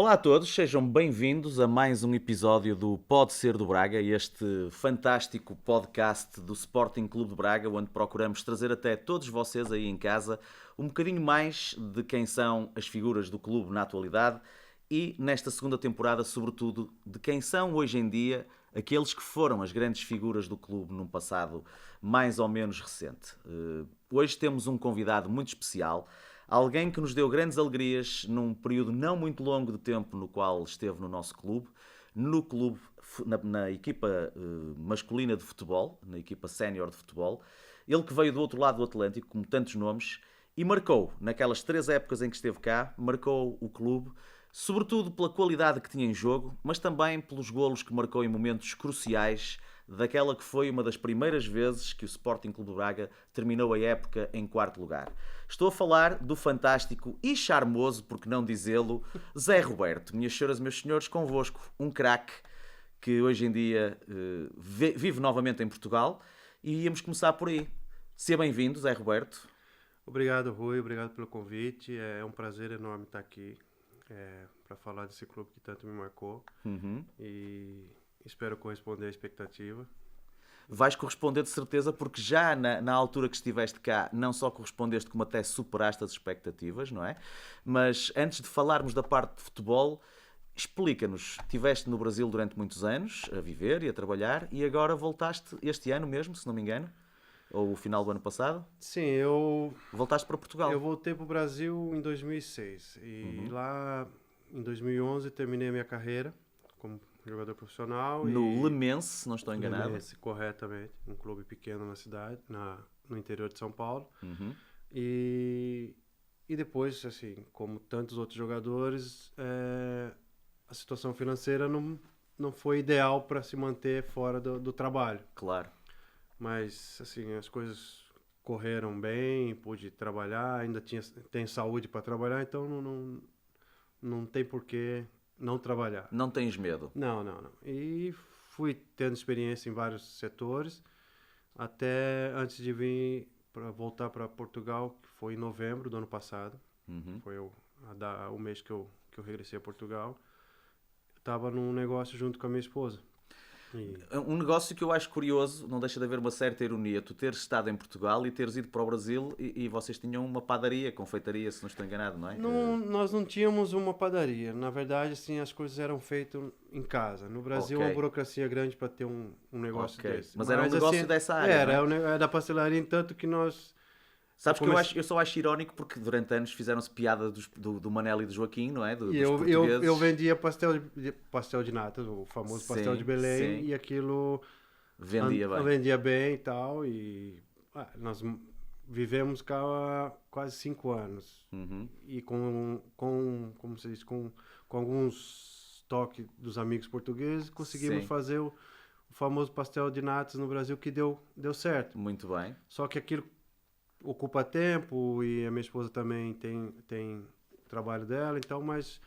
Olá a todos, sejam bem-vindos a mais um episódio do Pode Ser do Braga, este fantástico podcast do Sporting Clube de Braga, onde procuramos trazer até todos vocês aí em casa um bocadinho mais de quem são as figuras do clube na atualidade e, nesta segunda temporada, sobretudo, de quem são hoje em dia aqueles que foram as grandes figuras do clube num passado mais ou menos recente. Hoje temos um convidado muito especial. Alguém que nos deu grandes alegrias num período não muito longo de tempo no qual esteve no nosso clube, no clube, na equipa masculina de futebol, na equipa sénior de futebol. Ele que veio do outro lado do Atlântico, como tantos nomes, e marcou, naquelas 3 épocas em que esteve cá, marcou o clube, sobretudo pela qualidade que tinha em jogo, mas também pelos golos que marcou em momentos cruciais daquela que foi uma das primeiras vezes que o Sporting Clube de Braga terminou a época em quarto lugar. Estou a falar do fantástico e charmoso, por que não dizê-lo, Zé Roberto. Minhas senhoras e meus senhores, convosco, um craque que hoje em dia vive novamente em Portugal e íamos começar por aí. Seja bem-vindo, Zé Roberto. Obrigado, Rui. Obrigado pelo convite. É um prazer enorme estar aqui para falar desse clube que tanto me marcou. E espero corresponder à expectativa. Vais corresponder de certeza, porque já na altura que estiveste cá, não só correspondeste, como até superaste as expectativas, não é? Mas antes de falarmos da parte de futebol, explica-nos. Estiveste no Brasil durante muitos anos, a viver e a trabalhar, e agora voltaste este ano mesmo, se não me engano, ou o final do ano passado, Sim, eu voltaste para Portugal. voltei para o Brasil em 2006 e lá em 2011 terminei a minha carreira como jogador profissional No e Lemense, se não estou enganado. Fluminense, corretamente, um clube pequeno na cidade, no interior de São Paulo. Uhum. E, e depois, assim, como tantos outros jogadores, a situação financeira não foi ideal para se manter fora do trabalho. Claro. Mas, assim, as coisas correram bem, pude trabalhar, ainda tenho saúde para trabalhar, então não tem por que não trabalhar. Não tens medo. Não. E fui tendo experiência em vários setores, até antes de vir para voltar para Portugal, que foi em novembro do ano passado. Foi o mês que eu regressei a Portugal. Estava num negócio junto com a minha esposa. E Um negócio que eu acho curioso, não deixa de haver uma certa ironia, tu teres estado em Portugal e teres ido para o Brasil e vocês tinham uma padaria, confeitaria, se não estou enganado, não é? nós não tínhamos uma padaria. Na verdade, assim, as coisas eram feitas em casa. No Brasil, é uma Ok, burocracia grande para ter um negócio ok. desse. Mas era um negócio assim, dessa área, não é? era da pastelaria, tanto que nós... Eu Sabes que comecei... eu só acho irónico porque durante anos fizeram-se piada do Manel e do Joaquim, não é? E Dos eu portugueses. vendia pastel de nata, o famoso pastel de Sim, Belém, sim. e aquilo Vendia bem. vendia bem e tal. E nós vivemos cá há quase 5 anos. E como se diz, com alguns toques dos amigos portugueses, conseguimos Sim, fazer o famoso pastel de natas no Brasil, que deu certo. muito bem. Só que aquilo ocupa tempo e a minha esposa também tem trabalho dela, então, mas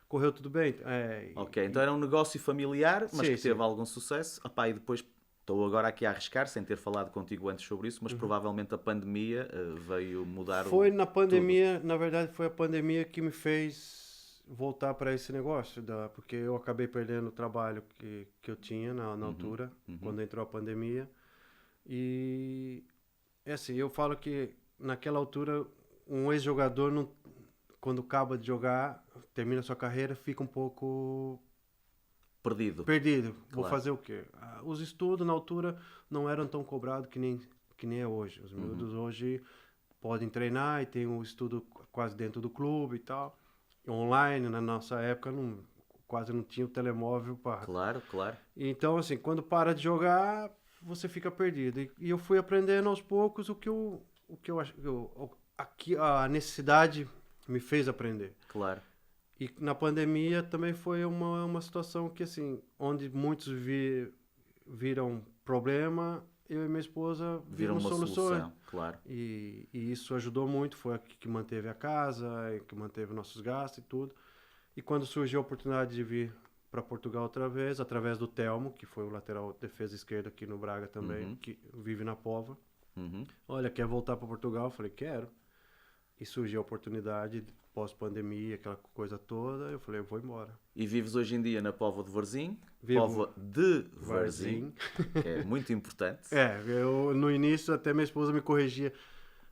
correu tudo bem. Ok, então era um negócio familiar, mas Sim, que teve sim. algum sucesso. Epá, e depois estou agora aqui a arriscar, sem ter falado contigo antes sobre isso, mas provavelmente a pandemia veio mudar Foi na tudo. pandemia, na verdade, foi a pandemia que me fez voltar para esse negócio, porque eu acabei perdendo o trabalho que eu tinha na altura, quando entrou a pandemia. E é assim, eu falo que naquela altura um ex-jogador não, quando acaba de jogar, termina sua carreira, fica um pouco Perdido, perdido. Vou claro. fazer o quê? Os estudos na altura não eram tão cobrados que nem é hoje. Os miúdos hoje podem treinar e tem o estudo quase dentro do clube e tal. Online, na nossa época, quase não tinha o telemóvel para. Claro, claro. Então, assim, quando para de jogar, você fica perdido. E eu fui aprendendo aos poucos o que eu acho. Aqui, a necessidade me fez aprender. Claro. E na pandemia também foi uma situação que, assim, onde muitos viram problema, eu e minha esposa Viram vimos uma soluções. solução, claro. E isso ajudou muito, foi a que manteve a casa, que manteve nossos gastos e tudo. E quando surgiu a oportunidade de vir para Portugal outra vez, através do Telmo, que foi o lateral defesa esquerda aqui no Braga também, que vive na Póvoa. Olha, quer voltar para Portugal? Eu falei, quero. E surgiu a oportunidade, pós-pandemia, aquela coisa toda, eu falei, eu vou embora. E vives hoje em dia na Póvoa de Varzim, Vivo Póvoa de Varzim. Varzim, que é muito importante. Eu no início até minha esposa me corrigia.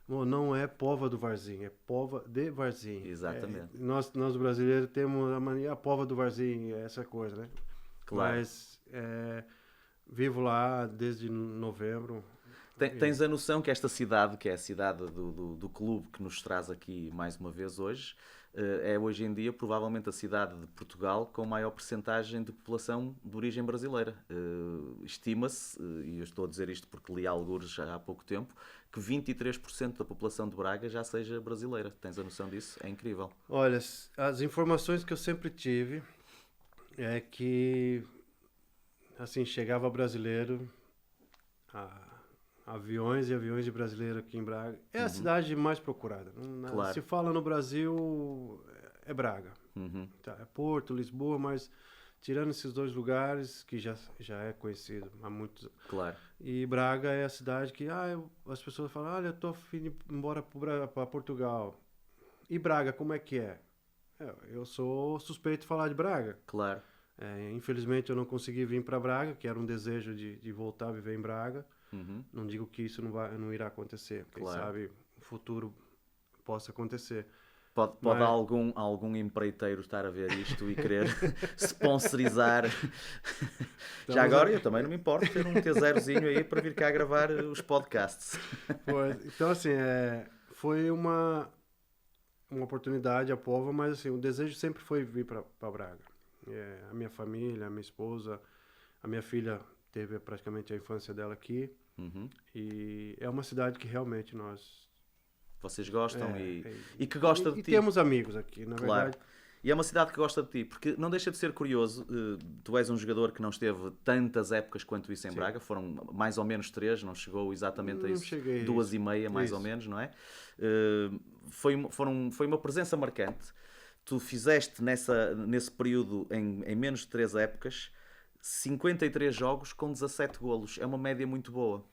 Não é Póvoa do Varzim, é Póvoa de Varzim. Exatamente. Nós brasileiros temos a mania, a Póvoa do Varzim, essa coisa, né? Claro. Mas vivo lá desde novembro. Tens a noção que esta cidade, que é a cidade do clube que nos traz aqui mais uma vez hoje, é hoje em dia provavelmente a cidade de Portugal com maior percentagem de população de origem brasileira. Estima-se, e eu estou a dizer isto porque li algures já há pouco tempo, que 23% da população de Braga já seja brasileira. Tens a noção disso? É incrível. Olha, as informações que eu sempre tive é que assim, chegava brasileiro, aviões e aviões de brasileiro aqui em Braga. É a cidade mais procurada. Claro. Se fala no Brasil, é Braga. Tá, é Porto, Lisboa, mas tirando esses dois lugares, que já é conhecido há muitos anos. Claro. E Braga é a cidade que as pessoas falam, olha, eu tô a fim de ir embora para Portugal. E Braga, como é que é? Eu sou suspeito de falar de Braga. Claro. Infelizmente eu não consegui vir para Braga, que era um desejo de voltar a viver em Braga. Não digo que isso não irá acontecer. Quem sabe no futuro possa acontecer. Pode algum empreiteiro estar a ver isto e querer sponsorizar. Então, Já agora eu também não me importo ter um T0zinho aí para vir cá gravar os podcasts. Então assim, foi uma oportunidade a Póvoa, mas assim, o desejo sempre foi vir para Braga. A minha família, a minha esposa, a minha filha teve praticamente a infância dela aqui. E é uma cidade que realmente vocês gostam e que gosta de ti. E temos amigos aqui, na verdade. E é uma cidade que gosta de ti, porque não deixa de ser curioso, tu és um jogador que não esteve tantas épocas quanto isso em Braga, foram mais ou menos 3, não chegou exatamente a isso, 2,5 mais ou menos, não é? Foi uma presença marcante. Tu fizeste nesse período, em menos de 3 épocas, 53 jogos com 17 golos. É uma média muito boa.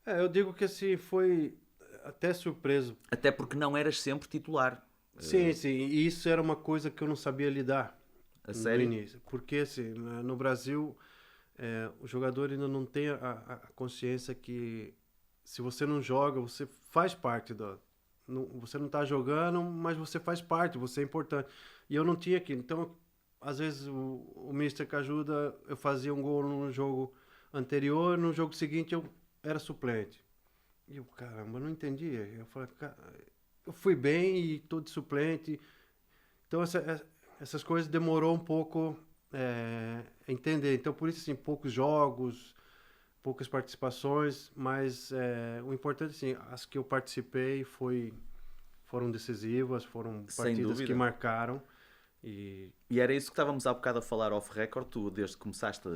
Eu digo que assim, foi até surpreso. Até porque não eras sempre titular. Sim, sim. E isso era uma coisa que eu não sabia lidar A sério? no início. Porque assim, no Brasil, o jogador ainda não tem a consciência que se você não joga, você faz parte você não está jogando, mas você faz parte, você é importante. E eu não tinha aquilo. Então, às vezes, o Mister que ajuda, eu fazia um gol no jogo anterior, no jogo seguinte eu era suplente. E eu, caramba, não entendia. Eu falei, eu fui bem e estou de suplente. Então, essas coisas demorou um pouco a entender. Então, por isso, assim, poucos jogos, poucas participações, mas o importante, assim, as que eu participei foram decisivas, foram partidas que marcaram. E era isso que estávamos há bocado a falar off-record. Tu, desde que começaste,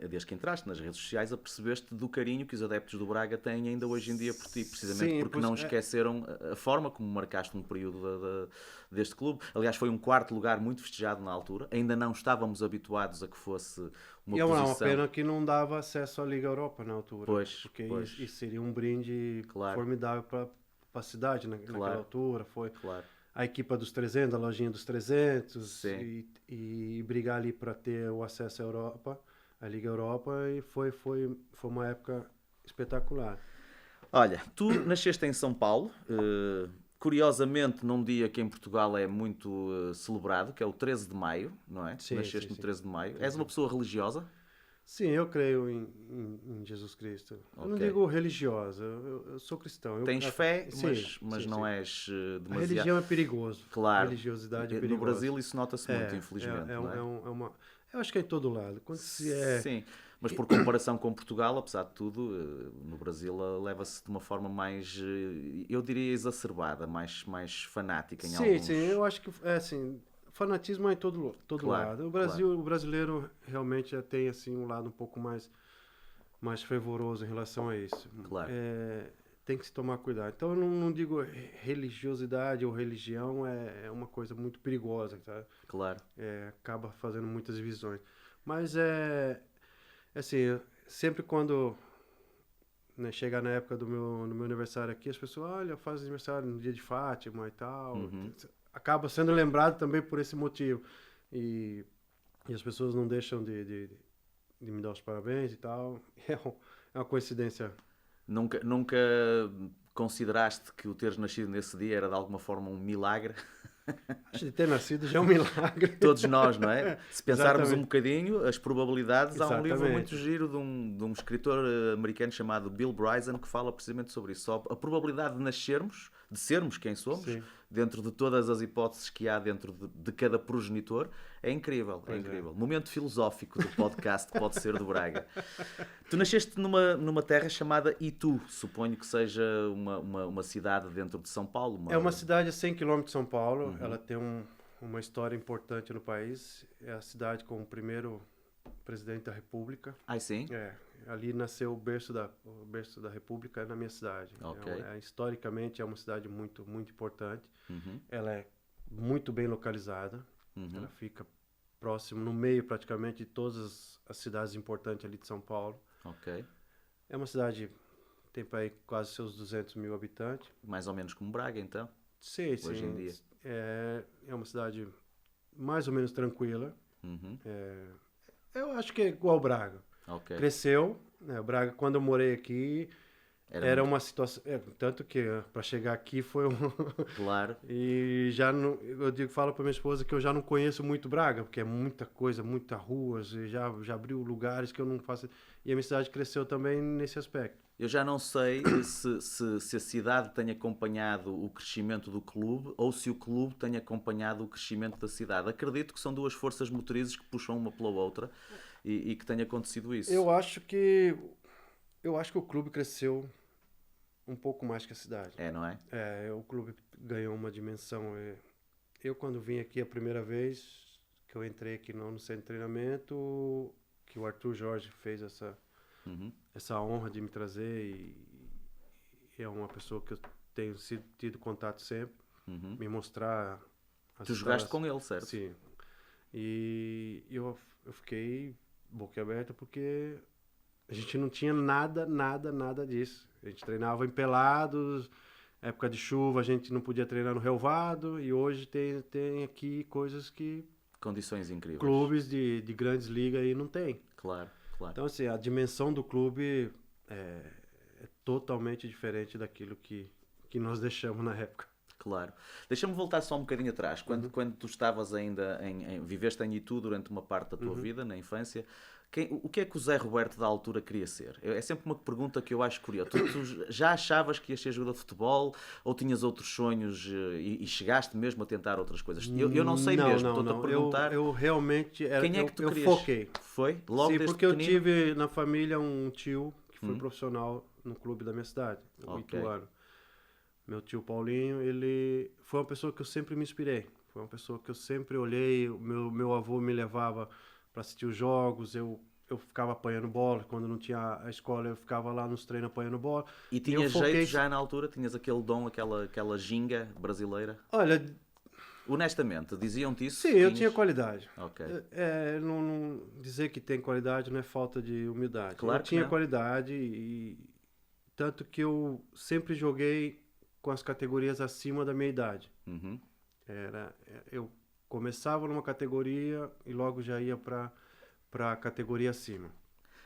desde que entraste nas redes sociais, apercebeste do carinho que os adeptos do Braga têm ainda hoje em dia por ti, precisamente. Sim, porque não esqueceram a forma como marcaste um período deste clube. Aliás, foi um 4º lugar muito festejado na altura. Ainda não estávamos habituados a que fosse uma posição... Uma pena que não dava acesso à Liga Europa na altura. Porque isso seria um brinde formidável para a cidade naquela altura. A equipa dos 300, a lojinha dos 300 e brigar ali para ter o acesso à Europa, à Liga Europa, e foi uma época espetacular. Olha, tu nasceste em São Paulo, curiosamente num dia que em Portugal é muito celebrado, que é o 13 de maio, não é? Sim, nasceste no 13 de maio. És uma pessoa religiosa? Sim, eu creio em Jesus Cristo. Eu não digo religiosa, eu sou cristão. Tens fé, mas não és demasiado... A religião é perigoso. Claro. A religiosidade é perigosa. No Brasil isso nota-se muito, infelizmente. Eu acho que é em todo lado. Sim, mas por comparação com Portugal, apesar de tudo, no Brasil leva-se de uma forma mais, eu diria, exacerbada, mais fanática em alguns... Sim, eu acho que é assim... Fanatismo é em todo lado. O brasileiro realmente já tem assim um lado um pouco mais fervoroso em relação a isso. Claro. Tem que se tomar cuidado. Então eu não digo religiosidade ou religião, é uma coisa muito perigosa, tá? Claro. Acaba fazendo muitas divisões. Mas assim, sempre quando né, chega na época no meu aniversário aqui, as pessoas, olha, faz aniversário no dia de Fátima e tal. Acaba sendo lembrado também por esse motivo. E, e as pessoas não deixam de me dar os parabéns e tal. É uma coincidência. Nunca consideraste que o teres nascido nesse dia era de alguma forma um milagre? Acho de ter nascido já é um milagre. Todos nós, não é? Se pensarmos Exatamente. um bocadinho, as probabilidades, há um livro muito Exatamente. giro de um escritor americano chamado Bill Bryson que fala precisamente sobre isso. Só a probabilidade de nascermos, de sermos quem somos, Sim. dentro de todas as hipóteses que há dentro de cada progenitor, é incrível. É Pois é. incrível. Momento filosófico do podcast Pode Ser do Braga. Tu nasceste numa terra chamada Itu, suponho que seja uma cidade dentro de São Paulo. É uma cidade a 100 km de São Paulo. Ela tem uma história importante no país. É a cidade com o primeiro presidente da República. Ai, sim? Ali nasceu o berço da República na minha cidade. Ok. Historicamente é uma cidade muito, muito importante. Ela é muito bem localizada. Ela fica próximo, no meio praticamente de todas as cidades importantes ali de São Paulo. Ok. É uma cidade, tem para aí quase seus 200 mil habitantes. Mais ou menos como Braga, então. Sim, sim. Hoje em dia. É uma cidade mais ou menos tranquila. Uhum. Eu acho que é igual Braga. Ok. Cresceu, né? Braga, quando eu morei aqui, era uma situação. Tanto que para chegar aqui foi um. Claro. E já não, falo para minha esposa que eu já não conheço muito Braga, porque é muita coisa, muitas ruas, e já abriu lugares que eu não faço. E a minha cidade cresceu também nesse aspecto. Eu já não sei se a cidade tem acompanhado o crescimento do clube ou se o clube tem acompanhado o crescimento da cidade. Acredito que são duas forças motrizes que puxam uma pela outra e que tenha acontecido isso. Eu acho que o clube cresceu um pouco mais que a cidade. Não é? O clube ganhou uma dimensão. Eu, quando vim aqui a primeira vez, que eu entrei aqui no centro de treinamento, que o Arthur Jorge fez essa honra de me trazer e é uma pessoa que eu tenho tido contato sempre, me mostrar as Tu jogaste com ele, certo? Sim. E eu fiquei boquiaberta porque a gente não tinha nada disso. A gente treinava em pelados, época de chuva a gente não podia treinar no relvado e hoje tem aqui coisas que Condições incríveis. clubes de grandes ligas aí não tem. Claro, claro. Então, assim, a dimensão do clube é totalmente diferente daquilo que nós deixamos na época. Claro. Deixa-me voltar só um bocadinho atrás. Quando tu estavas ainda viveste em Itu durante uma parte da tua vida, na infância, o que é que o Zé Roberto da altura queria ser? É sempre uma pergunta que eu acho curiosa. Tu já achavas que ias ser jogador de futebol ou tinhas outros sonhos e chegaste mesmo a tentar outras coisas? Eu não sei mesmo, estou-te a perguntar. Eu realmente quem é que tu eu querias? foquei. Foi? Logo Sim, desde porque eu pequenino? tive na família um tio que foi profissional no clube da minha cidade, o Ituano. Meu tio Paulinho, ele foi uma pessoa que eu sempre me inspirei. Foi uma pessoa que eu sempre olhei. Meu avô me levava para assistir os jogos. Eu ficava apanhando bola. Quando não tinha a escola, eu ficava lá nos treinos apanhando bola. E tinha jeito já na altura? Tinhas aquele dom, aquela ginga brasileira? Olha, honestamente, diziam-te isso? sim, eu tinha qualidade. Ok. Não dizer que tem qualidade não é falta de humildade. Claro eu que tinha não. qualidade e tanto que eu sempre joguei com as categorias acima da minha idade. Eu começava numa categoria e logo já ia para a categoria acima.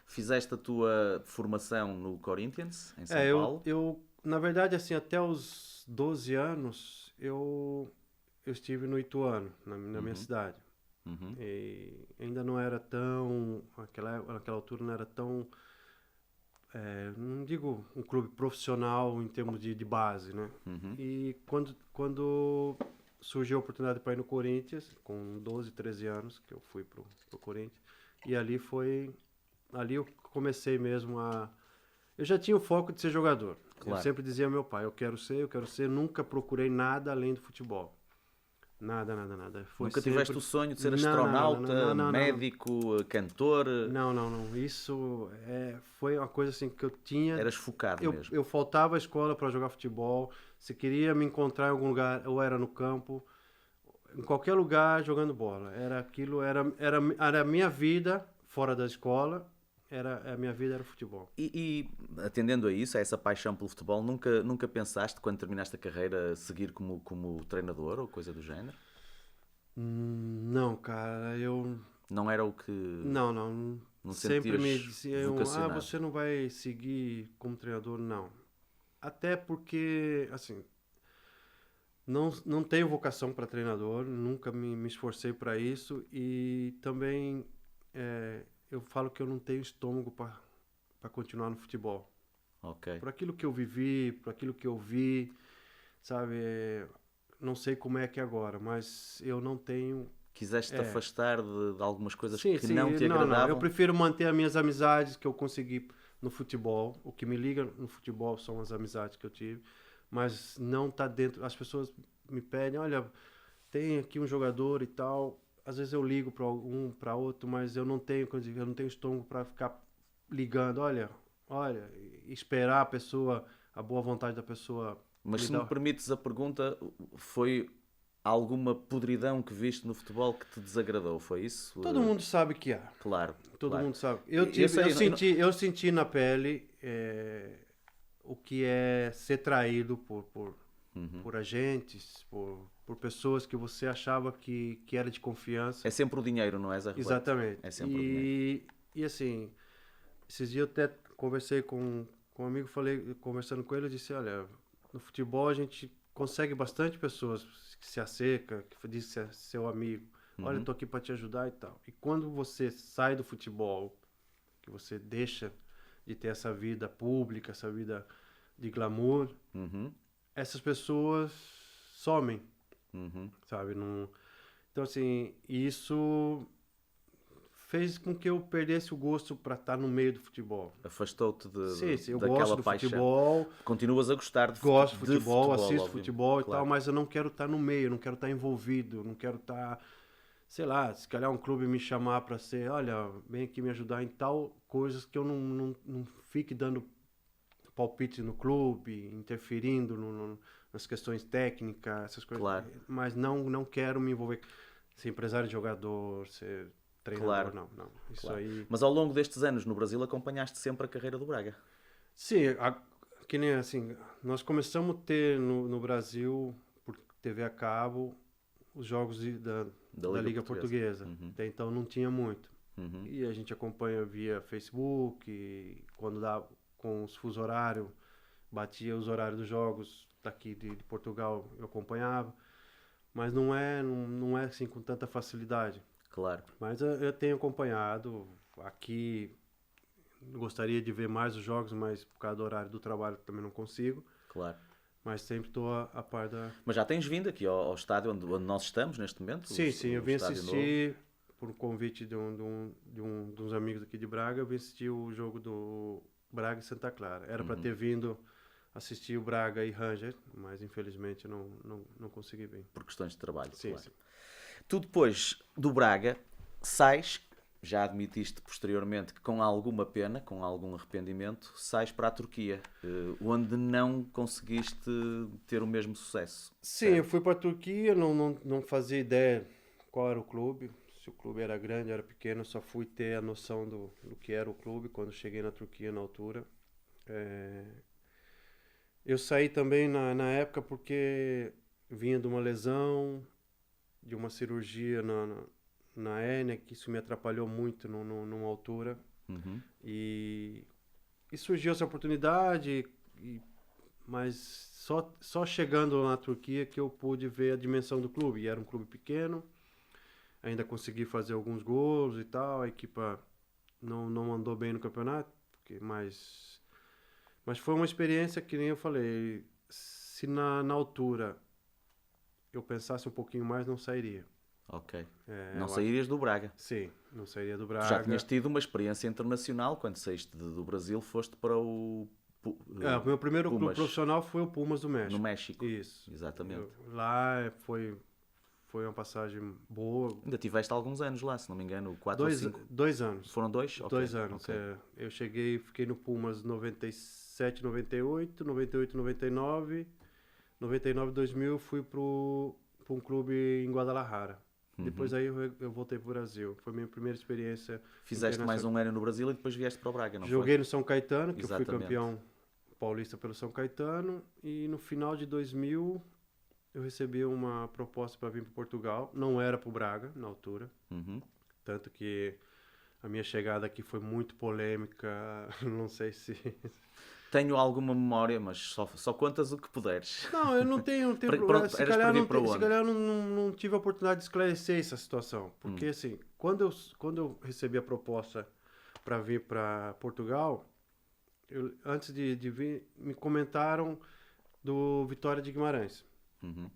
Fizeste a tua formação no Corinthians, em São Paulo? Eu, na verdade, assim, até os 12 anos, eu estive no Ituano, na minha cidade. E ainda não era tão... Naquela altura não era tão... não digo um clube profissional em termos de base, né? E quando surgiu a oportunidade para ir no Corinthians, com 12, 13 anos, que eu fui pro Corinthians, e ali eu comecei mesmo a... Eu já tinha o foco de ser jogador. Claro. Eu sempre dizia ao meu pai, eu quero ser, nunca procurei nada além do futebol. Nada. Nunca tiveste o sonho de ser astronauta, médico, cantor? Não. Isso foi uma coisa assim que eu tinha... Eras focado mesmo? Eu faltava à escola para jogar futebol. Se queria me encontrar em algum lugar, eu era no campo, em qualquer lugar jogando bola. Era a minha vida fora da escola, a minha vida era futebol. E atendendo a isso, a essa paixão pelo futebol, nunca pensaste, quando terminaste a carreira, seguir como treinador ou coisa do género? Não, cara, eu Não era o que... não Não sempre me sentias diziam, vocacionado? você não vai seguir como treinador, não. Até porque, assim, não tenho vocação para treinador, nunca me esforcei para isso e também eu falo que eu não tenho estômago para continuar no futebol. Ok. Por aquilo que eu vivi, por aquilo que eu vi, sabe? Não sei como é que é agora, mas eu não tenho. Quiseste-te É, afastar de algumas coisas sim, que não sim, te não. Eu agradavam? prefiro manter as minhas amizades que eu consegui no futebol. O que me liga no futebol são as amizades que eu tive, mas não tá dentro. As pessoas me pedem, olha, tem aqui um jogador e tal. Às vezes eu ligo para um, para outro, mas eu não tenho estômago para ficar ligando. Olha, esperar a pessoa, a boa vontade da pessoa Mas me se me dar. permites a pergunta, foi alguma podridão que viste no futebol que te desagradou? Foi isso? Todo mundo sabe que há. Claro, Todo claro. mundo sabe. Eu sei, Eu senti na pele o que é ser traído por agentes, por pessoas que você achava que era de confiança. é sempre o dinheiro, não é, Zé Roberto? Exatamente. É sempre o dinheiro. E assim, esses dias eu até conversei com um amigo, conversando com ele, eu disse, olha, no futebol a gente consegue bastante pessoas que se acerca, que diz que é seu amigo. Olha, eu tô aqui para te ajudar e tal. E quando você sai do futebol, que você deixa de ter essa vida pública, essa vida de glamour, Uhum, essas pessoas somem, uhum. sabe? Não... Então, assim, isso fez com que eu perdesse o gosto para estar no meio do futebol. Afastou-te Sim, eu gosto daquela do paixão. futebol, Continuas a gostar gosto de de futebol, futebol, assisto óbvio. futebol e tal, Claro, mas eu não quero estar no meio, eu não quero estar envolvido, eu não quero estar, sei lá, se calhar um clube me chamar para ser, olha, vem aqui me ajudar em tal coisas que eu não fique dando palpite no clube, interferindo nas questões técnicas, essas coisas, claro, mas não quero me envolver, ser empresário de jogador, ser treinador, claro, não, isso claro. aí... Mas ao longo destes anos no Brasil acompanhaste sempre a carreira do Braga. Sim, que nem assim, nós começamos a ter no Brasil, por TV a cabo, os jogos Da da Liga Liga Portuguesa. Portuguesa. Uhum, Até então não tinha muito. uhum. E a gente acompanha via Facebook, e quando dá com os fuso horário, batia os horários dos jogos daqui de Portugal, eu acompanhava. Mas não é assim com tanta facilidade. Claro, Mas eu tenho acompanhado aqui. Gostaria de ver mais os jogos, mas por causa do horário do trabalho também não consigo. claro. Mas sempre estou a par da. Mas já tens vindo aqui ao estádio onde nós estamos neste momento, Sim, eu o vim estádio novo. assistir, por um convite de uns amigos aqui de Braga, eu vim assistir o jogo do Braga e Santa Clara. Era para ter vindo assistir o Braga e Ranger, mas infelizmente não consegui vir. Por questões de trabalho, Sim, claro. sim. Tu depois do Braga sais, já admitiste posteriormente que com alguma pena, com algum arrependimento, sais para a Turquia, onde não conseguiste ter o mesmo sucesso. Sim, eu fui para a Turquia, não fazia ideia qual era o clube, se o clube era grande, era pequeno, só fui ter a noção do que era o clube quando cheguei na Turquia na altura. É, eu saí também na época porque vinha de uma lesão, de uma cirurgia na hérnia, que isso me atrapalhou muito numa altura. Uhum, E, e surgiu essa oportunidade, mas só chegando na Turquia que eu pude ver a dimensão do clube. E era um clube pequeno, ainda consegui fazer alguns gols e tal. A equipa não andou bem no campeonato, mas foi uma experiência que nem eu falei. Se na altura eu pensasse um pouquinho mais, não sairia. ok. É, Não eu acho. saírias do Braga. Sim, não sairia do Tu já tinhas Braga. tido uma experiência internacional quando saíste do Brasil, foste para o O meu primeiro clube Pumas, profissional foi o Pumas do no México. México. Isso. Exatamente. Lá foi uma passagem boa. Ainda tiveste alguns anos lá, se não me engano, 4 ou 5. 2 anos. Foram 2? Ok. 2 anos. Ok. Eu fiquei no Pumas 97, 98, 98, 99. 99, 2000 fui para um clube em Guadalajara. Depois aí eu voltei pro Brasil. Foi minha primeira experiência. Fizeste mais um ano no Brasil e depois vieste para o Braga, não Joguei foi? no São Caetano, que eu fui Exatamente. campeão paulista pelo São Caetano. E no final de 2000 eu recebi uma proposta para vir para Portugal. Não era pro Braga na altura. Uhum. Tanto que a minha chegada aqui foi muito polêmica. Não sei se... Tenho alguma memória, mas só contas o que puderes. Não, eu não tenho Para- problema. para- eras para vir para Se onde? calhar não tive a oportunidade de esclarecer essa situação. Porque, assim, quando eu recebi a proposta para vir para Portugal, antes de vir, me comentaram do Vitória de Guimarães. Uhum.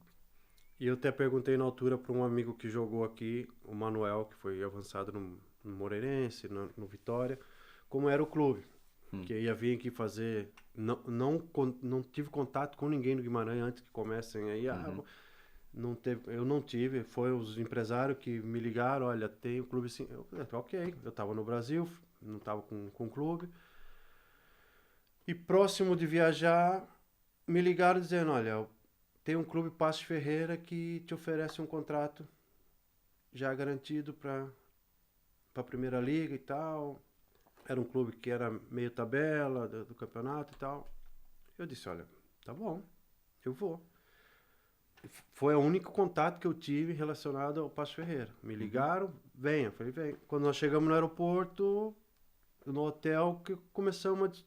E eu até perguntei na altura para um amigo que jogou aqui, o Manuel, que foi avançado no Moreirense, no Vitória, como era o clube. Que eu ia vir aqui fazer. Não tive contato com ninguém do Guimarães antes que comecem aí. Eu não tive. Foi os empresários que me ligaram: olha, tem um clube assim. Eu falei, ok. Eu estava no Brasil, não estava com o clube. E próximo de viajar, me ligaram dizendo: olha, tem um clube Paços Ferreira que te oferece um contrato já garantido para a Primeira Liga e tal. Era um clube que era meio tabela do campeonato e tal. Eu disse, olha, tá bom, eu vou. Foi o único contato que eu tive relacionado ao Paços Ferreira. Me ligaram, venha. Eu falei, vem. Quando nós chegamos no aeroporto, no hotel, que começamos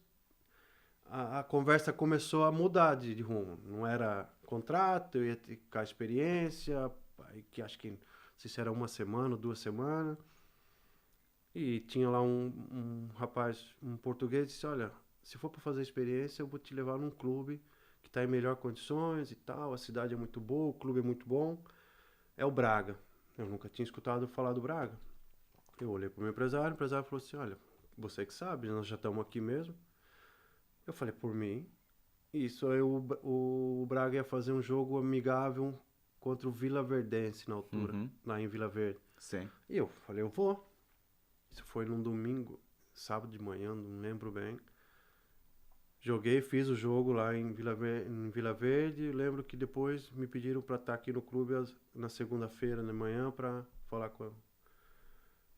a conversa começou a mudar de rumo. Não era contrato, eu ia ter com a experiência, que acho que, não sei se era 1 semana, 2 semanas. E tinha lá um rapaz, um português, disse, olha, se for para fazer experiência, eu vou te levar num clube que está em melhores condições e tal, a cidade é muito boa, o clube é muito bom, é o Braga. Eu nunca tinha escutado falar do Braga. Eu olhei para o empresário falou assim, olha, você que sabe, nós já estamos aqui mesmo. Eu falei, por mim, isso aí o Braga ia fazer um jogo amigável contra o Vila Verdense na altura, lá em Vila Verde. Sim. E eu falei, eu vou. Isso foi num domingo, sábado de manhã, não lembro bem. Joguei, fiz o jogo lá em Vila Verde. Lembro que depois me pediram para estar aqui no clube na segunda-feira de manhã para falar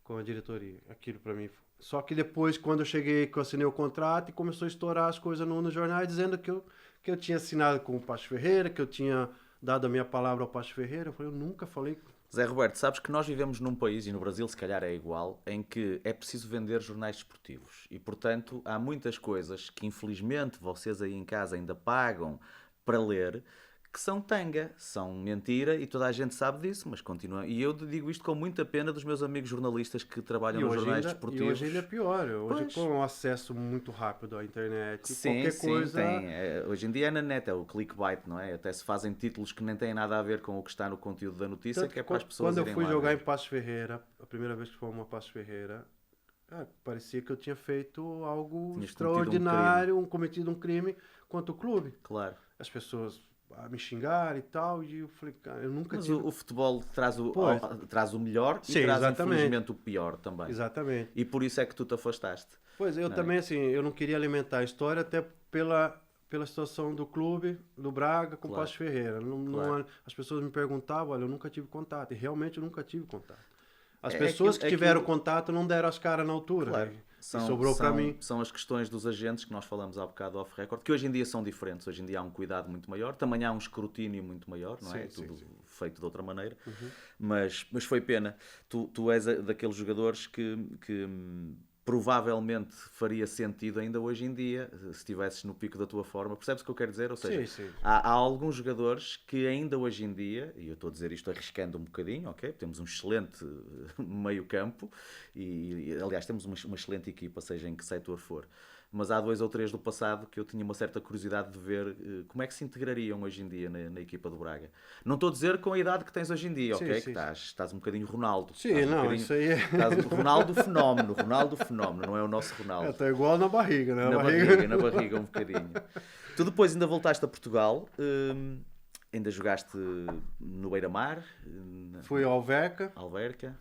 com a diretoria. Aquilo para mim. Só que depois, quando eu cheguei, que eu assinei o contrato e começou a estourar as coisas nos jornais, dizendo que eu tinha assinado com o Paços Ferreira, que eu tinha dado a minha palavra ao Paços Ferreira. Eu falei, eu nunca falei... Zé Roberto, sabes que nós vivemos num país, e no Brasil se calhar é igual, em que é preciso vender jornais desportivos. E, portanto, há muitas coisas que, infelizmente, vocês aí em casa ainda pagam para ler, que são tanga, são mentira, e toda a gente sabe disso, mas continua. E eu digo isto com muita pena dos meus amigos jornalistas que trabalham nos jornais desportivos. E hoje ainda é pior. Hoje, Pois. com o acesso muito rápido à internet, Sim, qualquer sim, coisa... tem. Hoje em dia é na net, é o clickbait, não é? Até se fazem títulos que nem têm nada a ver com o que está no conteúdo da notícia, Tanto que é para as pessoas quando eu irem fui lá jogar ver. em Paços Ferreira, a primeira vez que fomos a Paços Ferreira, parecia que eu tinha feito algo Tinhas extraordinário, cometido um crime contra o clube. Claro. As pessoas me xingaram e tal, e eu falei, cara, eu nunca Mas tive... o futebol traz Pois. traz o melhor Sim, e traz exatamente. infelizmente o pior também. Exatamente. E por isso é que tu te afastaste. Pois, eu Não é? também, assim, eu não queria alimentar a história até pela situação do clube, do Braga com o Claro. Paços Ferreira. Claro. As pessoas me perguntavam, olha, eu nunca tive contato. E realmente eu nunca tive contato. As É pessoas aquilo- que tiveram aquilo- contato não deram as caras na altura. Claro. E sobrou para mim. São as questões dos agentes que nós falamos há bocado off record, que hoje em dia são diferentes. Hoje em dia há um cuidado muito maior, também há um escrutínio muito maior, não é? Sim, Tudo sim. feito de outra maneira. Mas foi pena. Tu és daqueles jogadores que provavelmente faria sentido ainda hoje em dia, se estivesses no pico da tua forma. Percebes o que eu quero dizer? Ou seja, Sim. há alguns jogadores que ainda hoje em dia, e eu estou a dizer isto arriscando um bocadinho, ok? Temos um excelente meio campo e aliás, temos uma excelente equipa, seja em que setor for. Mas há 2 ou 3 do passado que eu tinha uma certa curiosidade de ver como é que se integrariam hoje em dia na equipa do Braga. Não estou a dizer com a idade que tens hoje em dia, ok? Sim, Que estás um bocadinho Ronaldo. Sim, Estás um não, bocadinho- isso aí é... Estás Ronaldo fenómeno, não é o nosso Ronaldo. Tá igual na barriga, né? Na barriga um bocadinho. Tu depois ainda voltaste a Portugal, ainda jogaste no Beira-Mar, Fui ao Alverca, Alverca,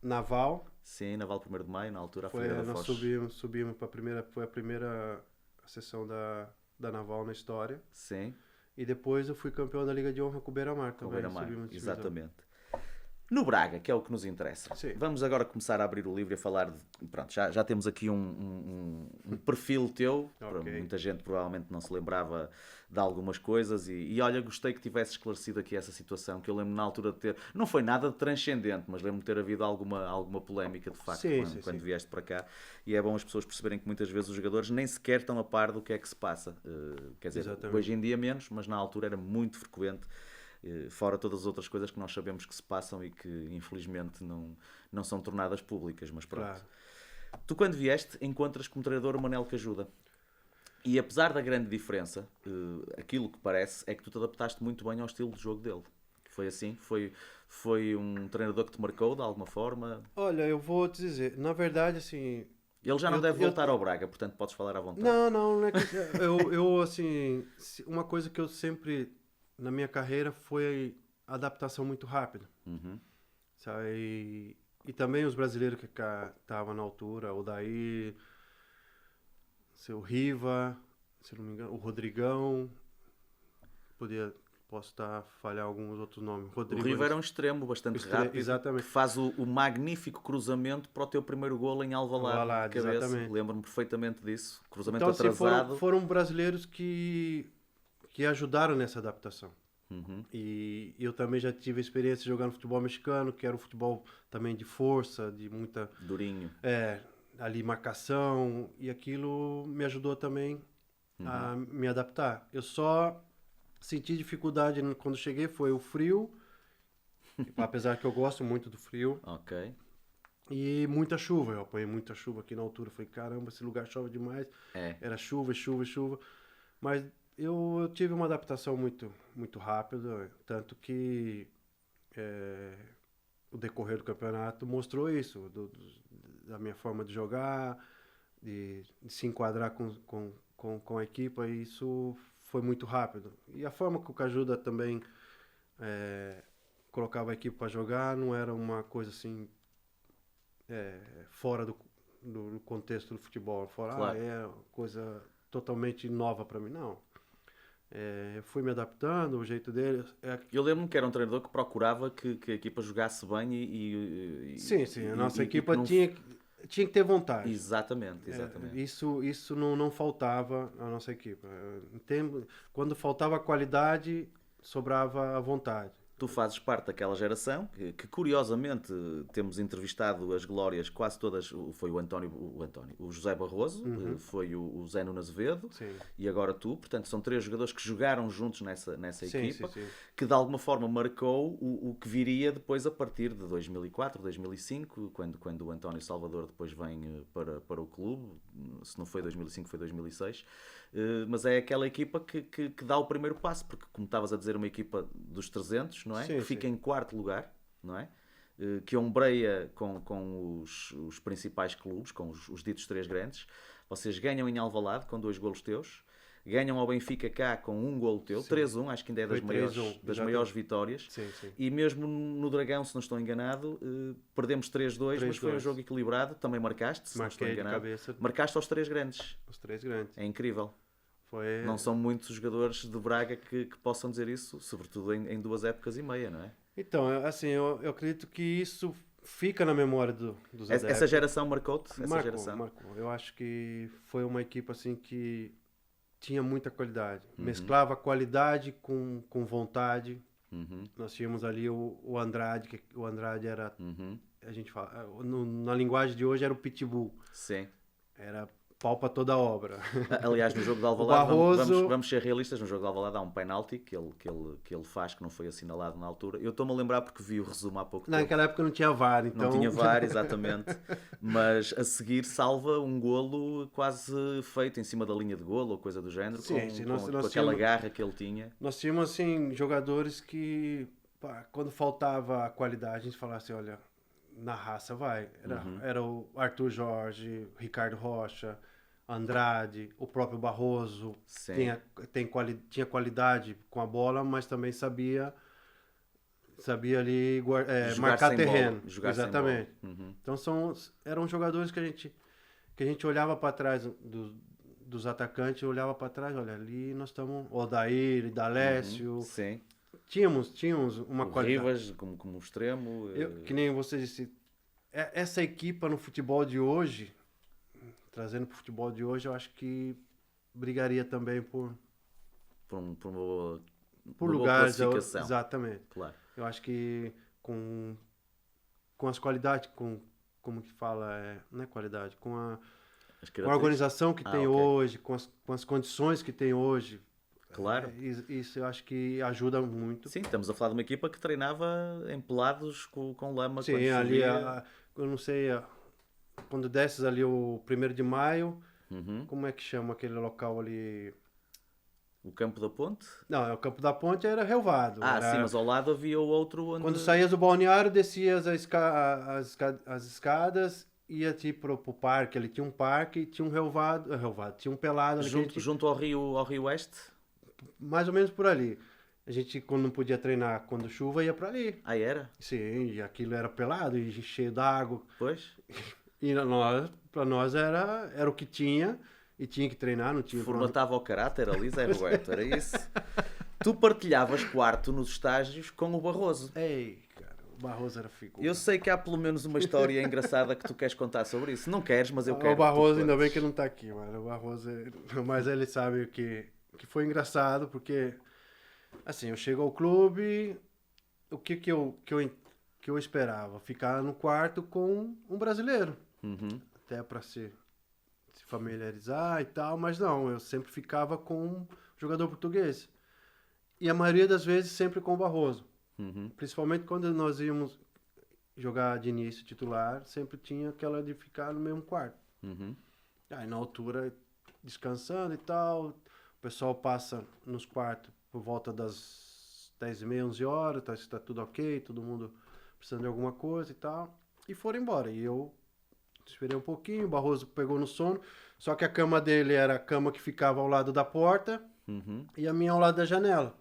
Naval. sim, Naval 1º de Maio, na altura a Foi, Figueira da nós Foz. subimos para foi a primeira sessão da Naval na história. Sim, E depois eu fui campeão da Liga de Honra com o Beira-Mar com o também. Beira-Mar, subimos divisão. exatamente. No Braga, que é o que nos interessa. Sim. Vamos agora começar a abrir o livro e a falar de... Pronto, já temos aqui um perfil teu. Ok. Muita gente provavelmente não se lembrava de algumas coisas e olha, gostei que tivesse esclarecido aqui essa situação, que eu lembro na altura de ter... Não foi nada de transcendente, mas lembro de ter havido alguma polémica, de facto, Sim, quando sim. vieste para cá. E é bom as pessoas perceberem que muitas vezes os jogadores nem sequer estão a par do que é que se passa. Quer dizer, Exatamente. hoje em dia menos, mas na altura era muito frequente. Fora todas as outras coisas que nós sabemos que se passam e que infelizmente não são tornadas públicas, mas pronto. Claro. Tu quando vieste encontras como treinador o Manel Cajuda e apesar da grande diferença, aquilo que parece é que tu te adaptaste muito bem ao estilo de jogo dele. Foi assim? Foi um treinador que te marcou de alguma forma? Olha, eu vou te dizer, na verdade, assim... Ele já não deve voltar ao Braga, portanto podes falar à vontade. Não é que... eu, assim, uma coisa que eu sempre... Na minha carreira foi adaptação muito rápida. Sabe? E também os brasileiros que estavam na altura, o Daí, seu Riva, se não me engano, o Rodrigão, posso estar falhar alguns outros nomes. O Riva era um extremo bastante rápido, exatamente. que faz o magnífico cruzamento para o teu primeiro golo em Alvalade de cabeça. Lembro-me perfeitamente disso. Cruzamento então, atrasado. Assim, foram brasileiros que ajudaram nessa adaptação. E eu também já tive a experiência de jogar no futebol mexicano, que era um futebol também de força, de muita... Durinho. Ali marcação, e aquilo me ajudou também a me adaptar. Eu só senti dificuldade quando cheguei, foi o frio, apesar que eu gosto muito do frio. Ok. E muita chuva, eu apanhei muita chuva aqui na altura, falei, caramba, esse lugar chove demais. Era chuva. Mas eu tive uma adaptação muito rápida, tanto que o decorrer do campeonato mostrou isso, da minha forma de jogar, de se enquadrar com a equipa, e isso foi muito rápido. E a forma que o Cajuda também colocava a equipe para jogar não era uma coisa assim fora do contexto do futebol, Claro. é uma coisa totalmente nova para mim, não. Eu fui me adaptando, o jeito dele... Eu lembro-me que era um treinador que procurava que a equipa jogasse bem e sim, a nossa equipa tinha que ter vontade. Exatamente. Isso não faltava na nossa equipa. Quando faltava qualidade, sobrava a vontade. Tu fazes parte daquela geração que curiosamente temos entrevistado as glórias quase todas. Foi o José Barroso, foi o Zé Nuno Azevedo. Sim. E agora tu. Portanto, são 3 jogadores que jogaram juntos nessa equipa, sim. que de alguma forma marcou o que viria depois a partir de 2004, 2005, quando o António Salvador depois vem para o clube. Se não foi 2005, foi 2006. Mas é aquela equipa que dá o primeiro passo, porque como estavas a dizer, uma equipa dos 300, não é? Sim, que fica em 4º lugar, não é? Que ombreia com os principais clubes, com os ditos 3 grandes. Vocês ganham em Alvalade com 2 golos teus, ganham ao Benfica cá com 1 golo teu, 3-1, acho que ainda é das maiores vitórias. Sim. E mesmo no Dragão, se não estou enganado, perdemos 3-2, mas foi um jogo equilibrado. Também marcaste, se não estou enganado. Cabeça. Marcaste aos 3 grandes. Os 3 grandes. É incrível. Foi... Não são muitos jogadores de Braga que possam dizer isso, sobretudo em 2 épocas e meia, não é? Então, assim, eu acredito que isso fica na memória dos adeptos. Essa geração marcou-te? Marcou. Eu acho que foi uma equipe assim que tinha muita qualidade. Mesclava qualidade com vontade. Nós tínhamos ali o Andrade, que o Andrade era... A gente fala... na linguagem de hoje era o pitbull. Sim. Era pau para toda a obra. Aliás, no jogo de Alvalade, Barroso... vamos ser realistas, no jogo de Alvalade há um penalti que ele faz, que não foi assinalado na altura. Eu estou-me a lembrar porque vi o resumo há pouco tempo. Naquela época não tinha VAR, então... Não tinha VAR, exatamente. Mas a seguir salva um golo quase feito em cima da linha de golo, ou coisa do género, com aquela garra que ele tinha. Nós tínhamos, assim, jogadores que, quando faltava a qualidade, a gente falava assim, olha... Na raça vai. Era o Arthur Jorge, Ricardo Rocha, Andrade, o próprio Barroso. Tinha qualidade com a bola, mas também sabia ali marcar terreno. Exatamente. Então eram jogadores que a gente olhava para trás dos atacantes, olhava para trás, olha, ali nós estamos... Odair, D'Alessio. Sim. tínhamos uma O qualidade. Rivas como extremo. Que nem você disse, essa equipa no futebol de hoje, trazendo para o futebol de hoje, eu acho que brigaria também por uma boa lugares. classificação. Exatamente. Claro. Eu acho que com as qualidades, como que fala, não é qualidade, com a organização que tem hoje, com as condições que tem hoje. Claro. Isso eu acho que ajuda muito. Sim, estamos a falar de uma equipa que treinava em pelados com lama. Sim, ali, eu não sei, quando desces ali o 1º de maio, como é que chama aquele local ali? O Campo da Ponte? Não, o Campo da Ponte era relvado. Sim, mas ao lado havia o outro onde... Quando saías do balneário, descias as escadas, ia pro parque, ali tinha um parque, tinha um relvado, tinha um pelado. Junto ao Rio Oeste? Mais ou menos por ali. A gente, quando não podia treinar, quando chuva, ia pra ali. Era? Sim, e aquilo era pelado e cheio d'água. Pois. E pra nós era o que tinha, e tinha que treinar, não tinha... Formatava o caráter ali, Zé Roberto, era isso. Tu partilhavas quarto nos estágios com o Barroso. Ei, cara, o Barroso era figura. Eu sei que há pelo menos uma história engraçada que tu queres contar sobre isso. Não queres, mas eu quero. O Barroso, ainda bem que não tá aqui, mano. O Barroso, mas ele sabe que foi engraçado, porque, assim, eu chego ao clube, o que eu esperava? Ficar no quarto com um brasileiro. Até pra se familiarizar e tal, mas não, eu sempre ficava com um jogador português. E a maioria das vezes sempre com o Barroso. Principalmente quando nós íamos jogar de início titular, sempre tinha aquela de ficar no mesmo quarto. Aí na altura, descansando e tal, o pessoal passa nos quartos por volta das 10h30, 11h, tá, se tá tudo ok, todo mundo precisando de alguma coisa e tal, e foram embora. E eu esperei um pouquinho, o Barroso pegou no sono, só que a cama dele era a cama que ficava ao lado da porta e a minha ao lado da janela.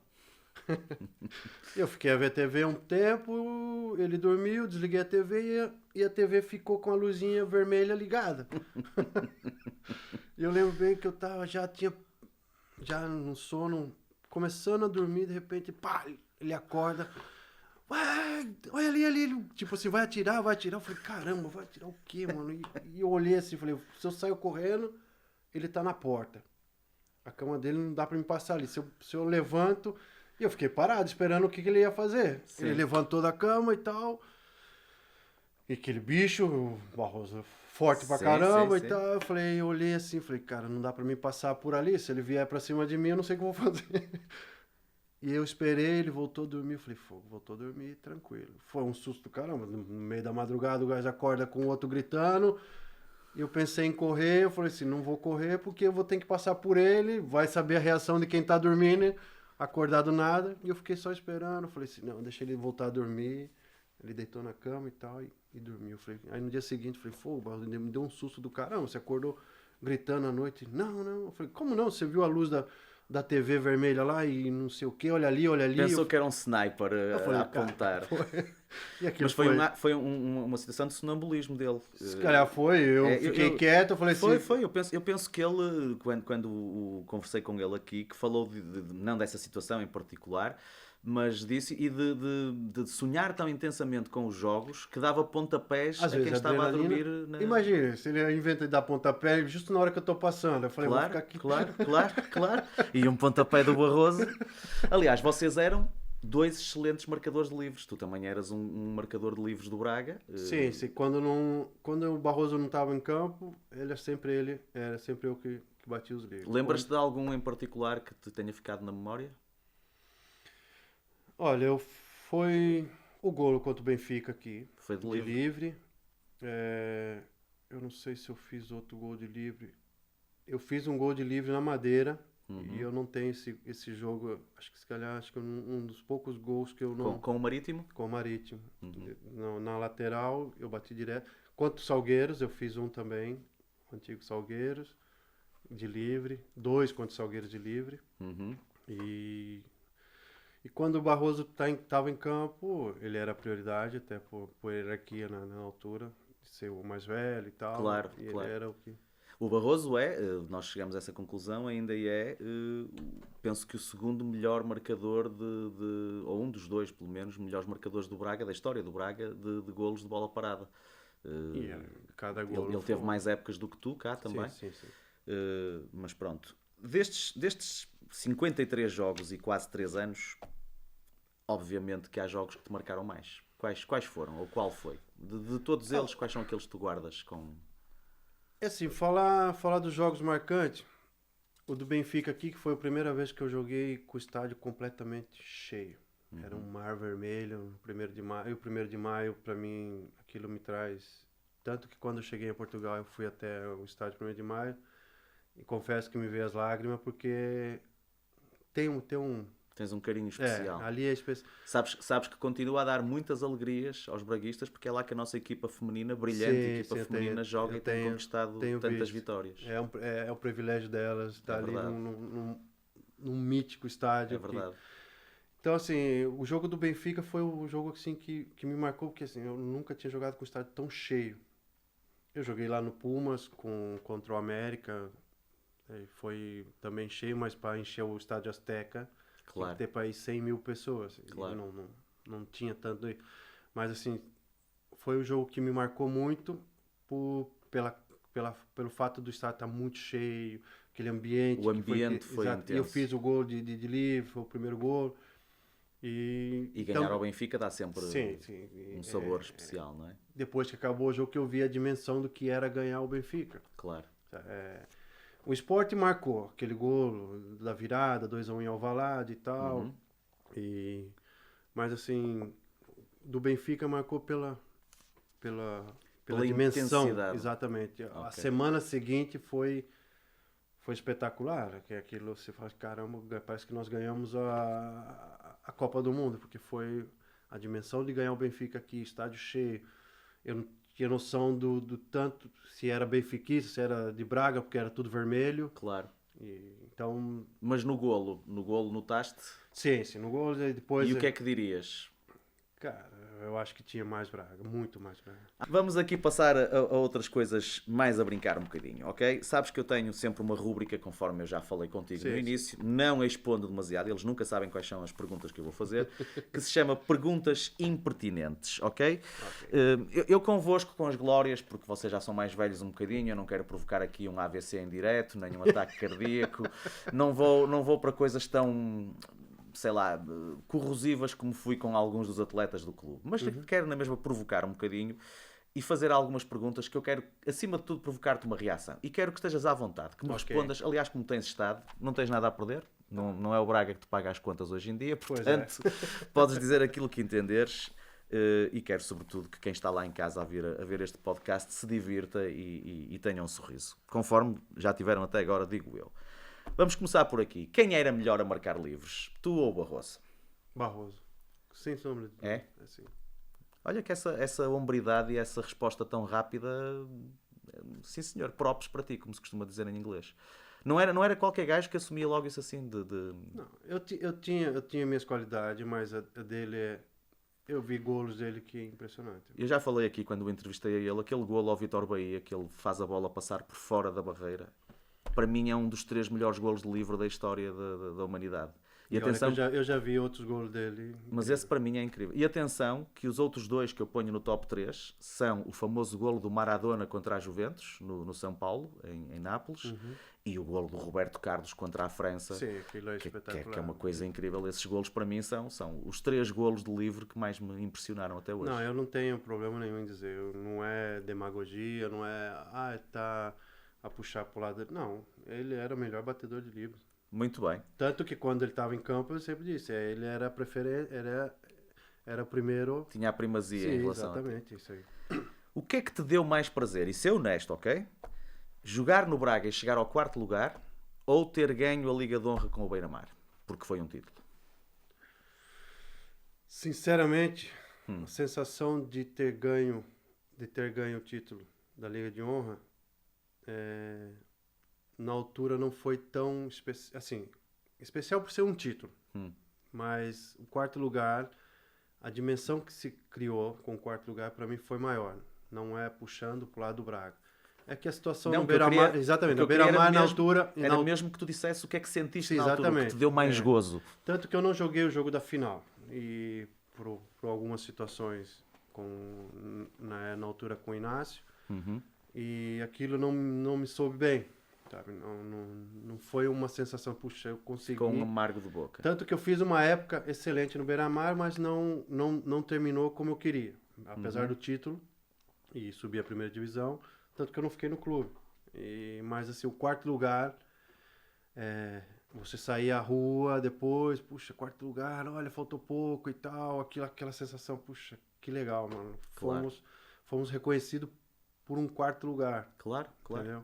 Eu fiquei a ver TV um tempo, ele dormiu, desliguei a TV e a TV ficou com a luzinha vermelha ligada. E eu lembro bem que eu tava, já no sono, começando a dormir, de repente, pá, ele acorda. Olha ali, tipo assim, vai atirar. Eu falei, caramba, vai atirar o quê, mano? E eu olhei assim, falei, se eu saio correndo, ele tá na porta. A cama dele não dá pra me passar ali. Se eu levanto, e eu fiquei parado, esperando o que ele ia fazer. Sim. Ele levantou da cama e tal. E aquele bicho, o Barroso, forte pra caramba e tal. Eu olhei assim, falei, cara, não dá pra mim passar por ali. Se ele vier pra cima de mim, eu não sei o que eu vou fazer. E eu esperei, ele voltou a dormir. Eu falei, voltou a dormir, tranquilo. Foi um susto do caramba. No meio da madrugada, o gajo acorda com o outro gritando. E eu pensei em correr. Eu falei assim, não vou correr porque eu vou ter que passar por ele. Vai saber a reação de quem tá dormindo, acordado nada. E eu fiquei só esperando. Eu falei assim, não, deixa ele voltar a dormir. Ele deitou na cama e tal, e dormiu. Aí no dia seguinte, eu falei, me deu um susto do caramba. Você acordou gritando à noite? Não. Eu falei, como não? Você viu a luz da TV vermelha lá e não sei o que, olha ali. Pensou que era um sniper a apontar. Mas foi uma situação de sonambulismo dele. Se calhar foi, eu fiquei quieto, eu falei assim... Foi, eu penso que ele, quando conversei com ele aqui, que falou não dessa situação em particular, mas disse, e de sonhar tão intensamente com os jogos que dava pontapés a quem estava a dormir. Imagina, se ele inventa de dar pontapé justo na hora que eu estou passando. Eu falei, claro, vou ficar aqui. Claro. E um pontapé do Barroso. Aliás, vocês eram dois excelentes marcadores de livros. Tu também eras um marcador de livros do Braga. Sim. Quando o Barroso não estava em campo, era sempre eu que batia os livros. Lembras-te de algum em particular que te tenha ficado na memória? Olha, foi o golo contra o Benfica aqui. Foi de livre. Eu não sei se eu fiz outro gol de livre. Eu fiz um gol de livre na Madeira. E eu não tenho esse jogo. Acho que um dos poucos gols que eu não... Com o Marítimo? Com o Marítimo. Na lateral, eu bati direto. Contra o Salgueiros, eu fiz um também. O antigo Salgueiros. De livre. 2 contra o Salgueiros de livre. E quando o Barroso estava em campo, ele era a prioridade, até por hierarquia na altura, de ser o mais velho e tal. Claro. Ele era o que... O Barroso nós chegamos a essa conclusão, ainda penso que o segundo melhor marcador ou um dos dois, pelo menos, melhores marcadores do Braga, da história do Braga, de golos de bola parada. Cada gol Ele teve mais épocas do que tu, cá também. Sim. Mas pronto, destes 53 jogos e quase 3 anos, obviamente que há jogos que te marcaram mais. Quais foram? Ou qual foi? De todos eles, quais são aqueles que tu guardas com... É assim, falar dos jogos marcantes, o do Benfica aqui, que foi a primeira vez que eu joguei com o estádio completamente cheio. Era um mar vermelho, 1º de maio. E o 1º de maio, para mim, aquilo me traz... Tanto que quando eu cheguei em Portugal, eu fui até o estádio 1º de maio. E confesso que me veio as lágrimas, porque tem um Tens um carinho especial. ali é especial. Sabes que continua a dar muitas alegrias aos braguistas, porque é lá que a nossa equipa feminina, brilhante equipa feminina, joga e tem conquistado tantas vitórias. É um privilégio delas estar ali num mítico estádio. É verdade. Então, assim, o jogo do Benfica foi o jogo assim, que me marcou, porque assim, eu nunca tinha jogado com o estádio tão cheio. Eu joguei lá no Pumas contra o América, foi também cheio, mas para encher o estádio Azteca, claro, ter para ir 100 mil pessoas. Claro. Não tinha tanto. Mas assim, foi um jogo que me marcou muito pelo fato do estádio estar muito cheio, aquele ambiente. O ambiente foi intenso. E eu fiz o gol de livre, foi o primeiro gol. E ganhar ao Benfica dá sempre um sabor especial, não é? Depois que acabou o jogo, que eu vi a dimensão do que era ganhar o Benfica. Claro. O Sport marcou aquele gol da virada, 2-1 em Alvalade e tal. Mas assim, do Benfica marcou pela dimensão. Intensidade. Exatamente. Okay. A semana seguinte foi espetacular. Que aquilo você fala, caramba, parece que nós ganhamos a Copa do Mundo, porque foi a dimensão de ganhar o Benfica aqui, estádio cheio. Eu não tinha noção do tanto, se era benfiquista, se era de Braga, porque era tudo vermelho. Claro. Então... Mas no golo notaste? Sim, no golo e depois... E o que é que dirias? Cara, eu acho que tinha mais Braga, muito mais Braga. Vamos aqui passar a outras coisas mais a brincar um bocadinho, ok? Sabes que eu tenho sempre uma rúbrica, conforme eu já falei contigo no início, não expondo demasiado, eles nunca sabem quais são as perguntas que eu vou fazer, que se chama Perguntas Impertinentes, ok? Eu convosco com as glórias, porque vocês já são mais velhos um bocadinho, eu não quero provocar aqui um AVC em direto, nem um ataque cardíaco, não vou para coisas tão... sei lá, corrosivas como fui com alguns dos atletas do clube. Mas quero na mesma provocar um bocadinho e fazer algumas perguntas que eu quero, acima de tudo, provocar-te uma reação. E quero que estejas à vontade, que me respondas, aliás, como tens estado, não tens nada a perder, não é o Braga que te paga as contas hoje em dia, portanto, podes dizer aquilo que entenderes. E quero, sobretudo, que quem está lá em casa a ver este podcast se divirta e tenha um sorriso. Conforme já tiveram até agora, digo eu. Vamos começar por aqui. Quem era melhor a marcar livros? Tu ou o Barroso? Barroso. Sem sombra de dúvida. É? Assim. Olha que essa hombridade e essa resposta tão rápida... Sim, senhor. Props para ti, como se costuma dizer em inglês. Não era qualquer gajo que assumia logo isso assim de... Não, eu tinha minhas qualidades, mas a dele eu vi golos dele que é impressionante. Eu já falei aqui quando o entrevistei a ele, aquele golo ao Vítor Bahia, que ele faz a bola passar por fora da barreira. Para mim é um dos 3 melhores golos de livro da história da humanidade. E atenção, eu já vi outros golos dele. Mas esse para mim é incrível. E atenção que os outros 2 que eu ponho no top 3 são o famoso golo do Maradona contra a Juventus, no São Paulo, em Nápoles, e o golo do Roberto Carlos contra a França. Sim, aquilo é espetacular. Que é uma coisa incrível. Esses golos para mim são os 3 golos de livro que mais me impressionaram até hoje. Não, eu não tenho problema nenhum em dizer. Não é demagogia, não é... tá... a puxar pro lado dele. Não, ele era o melhor batedor de livros. Muito bem. Tanto que quando ele estava em campo, eu sempre disse, ele era a preferência, era o primeiro... Tinha a primazia em relação exatamente, isso aí. O que é que te deu mais prazer? E ser honesto, ok? Jogar no Braga e chegar ao 4º lugar ou ter ganho a Liga de Honra com o Beira-Mar? Porque foi um título. Sinceramente, a sensação de ter ganho o título da Liga de Honra na altura não foi tão especial por ser um título, mas o 4º lugar, a dimensão que se criou com o 4º lugar para mim foi maior, não é puxando pro lado do Braga, É que a situação Não, no que eu Beira-Mar... queria- Exatamente, o que no eu queria Beira-Mar, na mesmo- altura... Era mesmo que tu dissesse o que é que sentiste Sim, na altura, o que exatamente. te deu mais gozo. Tanto que eu não joguei o jogo da final. E por algumas situações na altura com o Inácio. Uhum. E aquilo não me soube bem. Sabe? Não foi uma sensação, puxa, eu consegui. Com um amargo de boca. Tanto que eu fiz uma época excelente no Beira-Mar, mas não terminou como eu queria. Apesar do título e subir a primeira divisão, tanto que eu não fiquei no clube. Mas assim, o quarto lugar, você sair à rua depois, puxa, quarto lugar, olha, faltou pouco e tal, aquela sensação, puxa, que legal, mano. Claro. Fomos reconhecidos por um quarto lugar. Claro. Entendeu?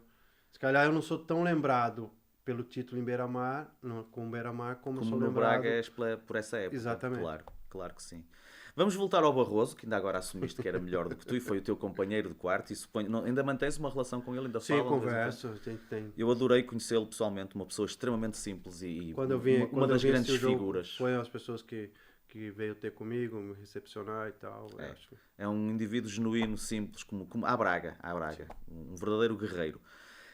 Se calhar eu não sou tão lembrado pelo título em Beira-Mar, com o Beira-Mar, como eu sou no lembrado... Braga és por essa época. Exatamente. Claro que sim. Vamos voltar ao Barroso, que ainda agora assumiste que era melhor do que tu e foi o teu companheiro de quarto e suponho... ainda mantens uma relação com ele? Ainda Sim, falam de vez em converso, a gente tem. Eu adorei conhecê-lo pessoalmente, uma pessoa extremamente simples e Quando eu vi, uma das grandes esse jogo, figuras. foi as pessoas que veio ter comigo, me recepcionar e tal. Eu acho. É um indivíduo genuíno, simples, como à Braga, um verdadeiro guerreiro.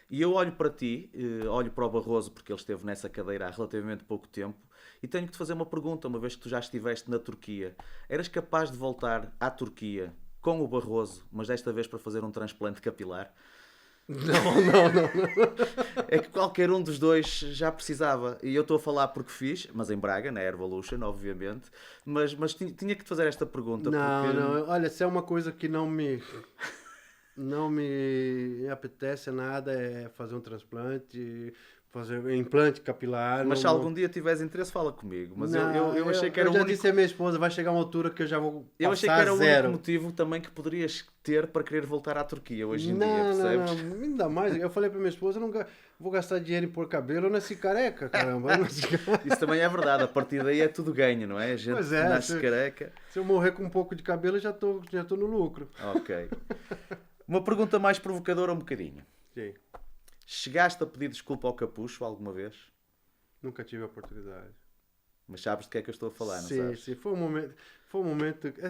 E eu olho para ti, olho para o Barroso, porque ele esteve nessa cadeira há relativamente pouco tempo, e tenho que te fazer uma pergunta, uma vez que tu já estiveste na Turquia. Eras capaz de voltar à Turquia com o Barroso, mas desta vez para fazer um transplante capilar? Não. É que qualquer um dos dois já precisava. E eu estou a falar porque fiz, mas em Braga, na Evolution, obviamente. Mas tinha que te fazer esta pergunta. Não. Olha, se é uma coisa que não me apetece nada, é fazer um transplante, fazer um implante capilar. Mas se algum dia tiveres interesse, fala comigo. Mas eu achei que era eu o já único... disse à minha esposa, vai chegar uma altura que eu já vou passar Eu achei que era o zero. único motivo também que poderias ter para querer voltar à Turquia hoje em dia, Não, percebes? ainda mais. Eu falei pra minha esposa, eu não vou gastar dinheiro em pôr cabelo, eu nasci careca, caramba. Isso também é verdade, a partir daí é tudo ganho, não é? A gente Pois é, nasce careca. Se eu morrer com um pouco de cabelo, eu já tô no lucro. Ok. Uma pergunta mais provocadora um bocadinho. Sim. Chegaste a pedir desculpa ao Capucho alguma vez? Nunca tive a oportunidade. Mas sabes de que é que eu estou a falar, não Sim, sabes? sim. Foi um momento...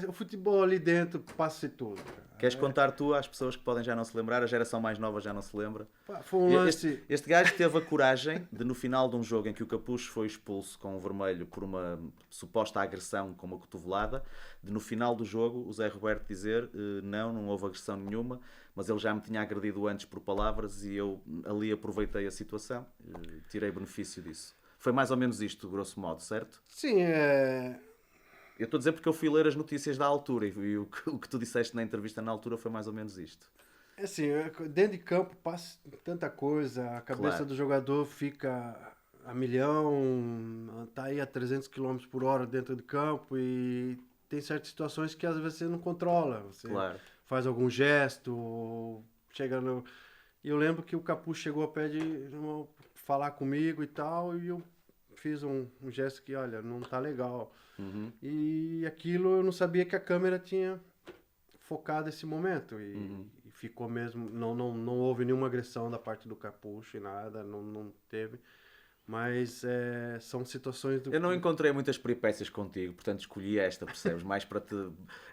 O futebol ali dentro passa tudo, cara. Queres contar tu às pessoas que podem já não se lembrar, a geração mais nova já não se lembra? Foi um lance... Este gajo teve a coragem de, no final de um jogo em que o Capucho foi expulso com o vermelho por uma suposta agressão com uma cotovelada, de no final do jogo o Zé Roberto dizer não houve agressão nenhuma, mas ele já me tinha agredido antes por palavras e eu ali aproveitei a situação, tirei benefício disso. Foi mais ou menos isto, grosso modo, certo? Sim, Eu estou a dizer porque eu fui ler as notícias da altura e o que tu disseste na entrevista na altura foi mais ou menos isto. Assim, dentro de campo passa tanta coisa, a cabeça Claro. do jogador fica a milhão, tá aí a 300 km por hora dentro de campo e tem certas situações que às vezes você não controla. Você Claro. faz algum gesto, chega no... E eu lembro que o Capucho chegou a pé de falar comigo e tal, e eu fiz um gesto que, olha, não tá legal. Uhum. E aquilo eu não sabia que a câmera tinha focado esse momento. E ficou mesmo. Não houve nenhuma agressão da parte do Capucho e nada, não teve. Mas são situações do. Eu não encontrei muitas peripécias contigo, portanto escolhi esta, percebes? Mais para te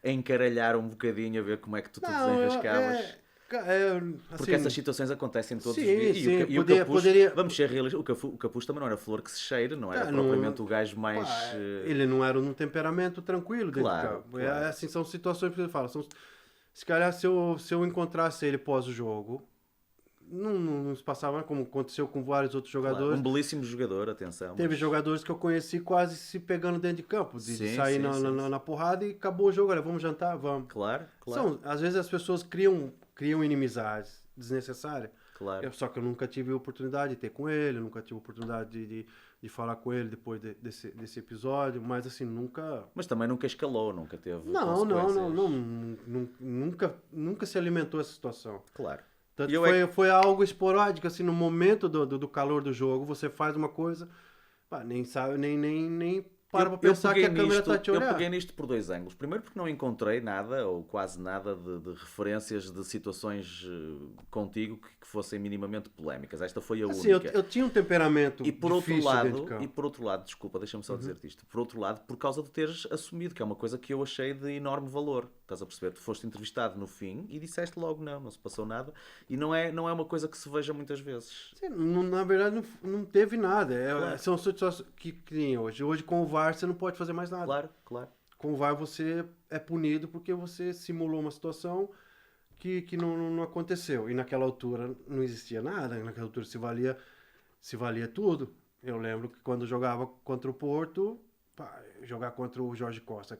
encaralhar um bocadinho a ver como é que tu te desenrascavas. Porque Assim, essas situações acontecem todos os sim, dias. sim, E o poderia- Capucho, poderia- vamos ser realistas, o Capucho também não era flor que se cheira, não era não- propriamente o gajo mais... Ele não era num temperamento tranquilo dentro Claro, de campo. claro. Assim, são situações que ele fala. Se calhar se eu encontrasse ele pós o jogo, não se passava como aconteceu com vários outros Claro, jogadores. um belíssimo jogador, atenção. Teve mas- jogadores que eu conheci quase se pegando dentro de campo, de Sim, sair sim, na, sim, na- sim. na porrada e acabou o jogo. Olha, vamos jantar? Vamos. Claro, claro, Às vezes as pessoas criam inimizades desnecessárias. claro. Só que eu nunca tive a oportunidade de ter com ele, nunca tive a oportunidade de falar com ele depois desse episódio, mas assim, nunca... Mas também nunca escalou, nunca teve Não, consequências. nunca se alimentou essa situação. Claro. Tanto E eu que foi algo esporádico, assim, no momento do calor do jogo, você faz uma coisa, pá, nem sabe, nem para pra pensar que a câmera nisto, tá te eu olhando. peguei nisto por dois ângulos. Primeiro porque não encontrei nada, ou quase nada, de referências de situações contigo que fossem minimamente polémicas. Esta foi a Assim, única. eu tinha um temperamento E por outro difícil dentro de lado, campo. desculpa, deixa-me só dizer-te isto. Por outro lado, por causa de teres assumido, que é uma coisa que eu achei de enorme valor. Estás a perceber? Tu foste entrevistado no fim e disseste logo não se passou nada. E não é uma coisa que se veja muitas vezes. Sim, na verdade, não teve nada. Claro. São situações que tem hoje. Hoje, com o VAR, você não pode fazer mais nada. Claro, claro. Com o VAR, você é punido porque você simulou uma situação que não aconteceu. E naquela altura não existia nada. Naquela altura se valia tudo. Eu lembro que quando eu jogava contra o Porto, jogar contra o Jorge Costa,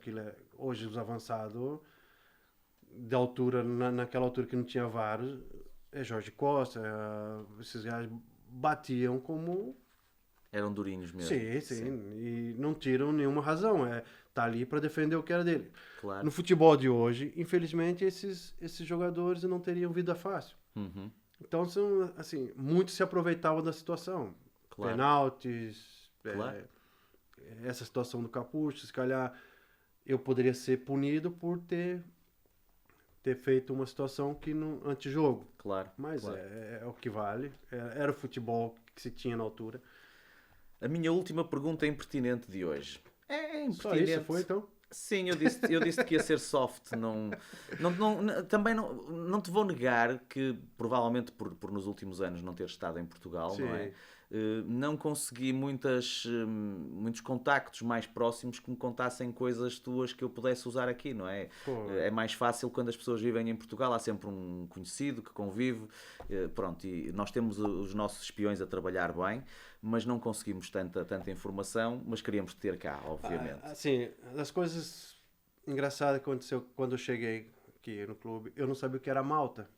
hoje os avançados de altura, naquela altura que não tinha VAR, é Jorge Costa, esses caras batiam como... Eram durinhos mesmo. Sim, e não tiram nenhuma razão, tá ali para defender o que era dele. Claro. No futebol de hoje, infelizmente, esses jogadores não teriam vida fácil. Uhum. Então, são, assim, muitos se aproveitavam da situação. Claro. Penaltis, Claro. essa situação do Capucho, se calhar eu poderia ser punido por ter feito uma situação que não antijogo. Claro. Mas claro. é o que vale. Era o futebol que se tinha na altura. A minha última pergunta é impertinente de hoje. É impertinente. Só isso foi, então? Sim, eu disse que ia ser soft. Também não te vou negar que, provavelmente por nos últimos anos não ter estado em Portugal, Sim. não é? Não consegui muitos contactos mais próximos que me contassem coisas tuas que eu pudesse usar aqui, não é? Pô. É mais fácil quando as pessoas vivem em Portugal, há sempre um conhecido que convive, pronto, e nós temos os nossos espiões a trabalhar bem, mas não conseguimos tanta informação, mas queríamos ter cá, obviamente. Assim, das coisas engraçadas que aconteceu quando eu cheguei aqui no clube, eu não sabia o que era Malta.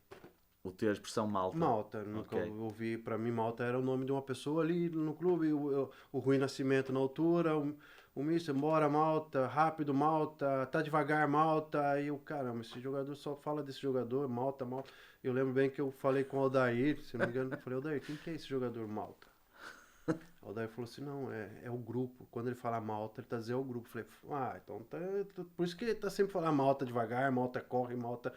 O ter a expressão Malta. Malta, nunca ouvi. Pra mim, Malta era o nome de uma pessoa ali no clube. O Rui Nascimento na altura, o Mister, bora Malta, rápido Malta, tá devagar Malta. Aí eu, caramba, esse jogador só fala desse jogador, Malta. Eu lembro bem que eu falei com o Aldair, se não me engano, eu falei, Aldair, quem que é esse jogador Malta? O Aldair falou assim, não, é o grupo. Quando ele fala Malta, ele tá dizendo o grupo. Eu falei, então por isso que ele tá sempre falando Malta devagar, Malta corre, Malta...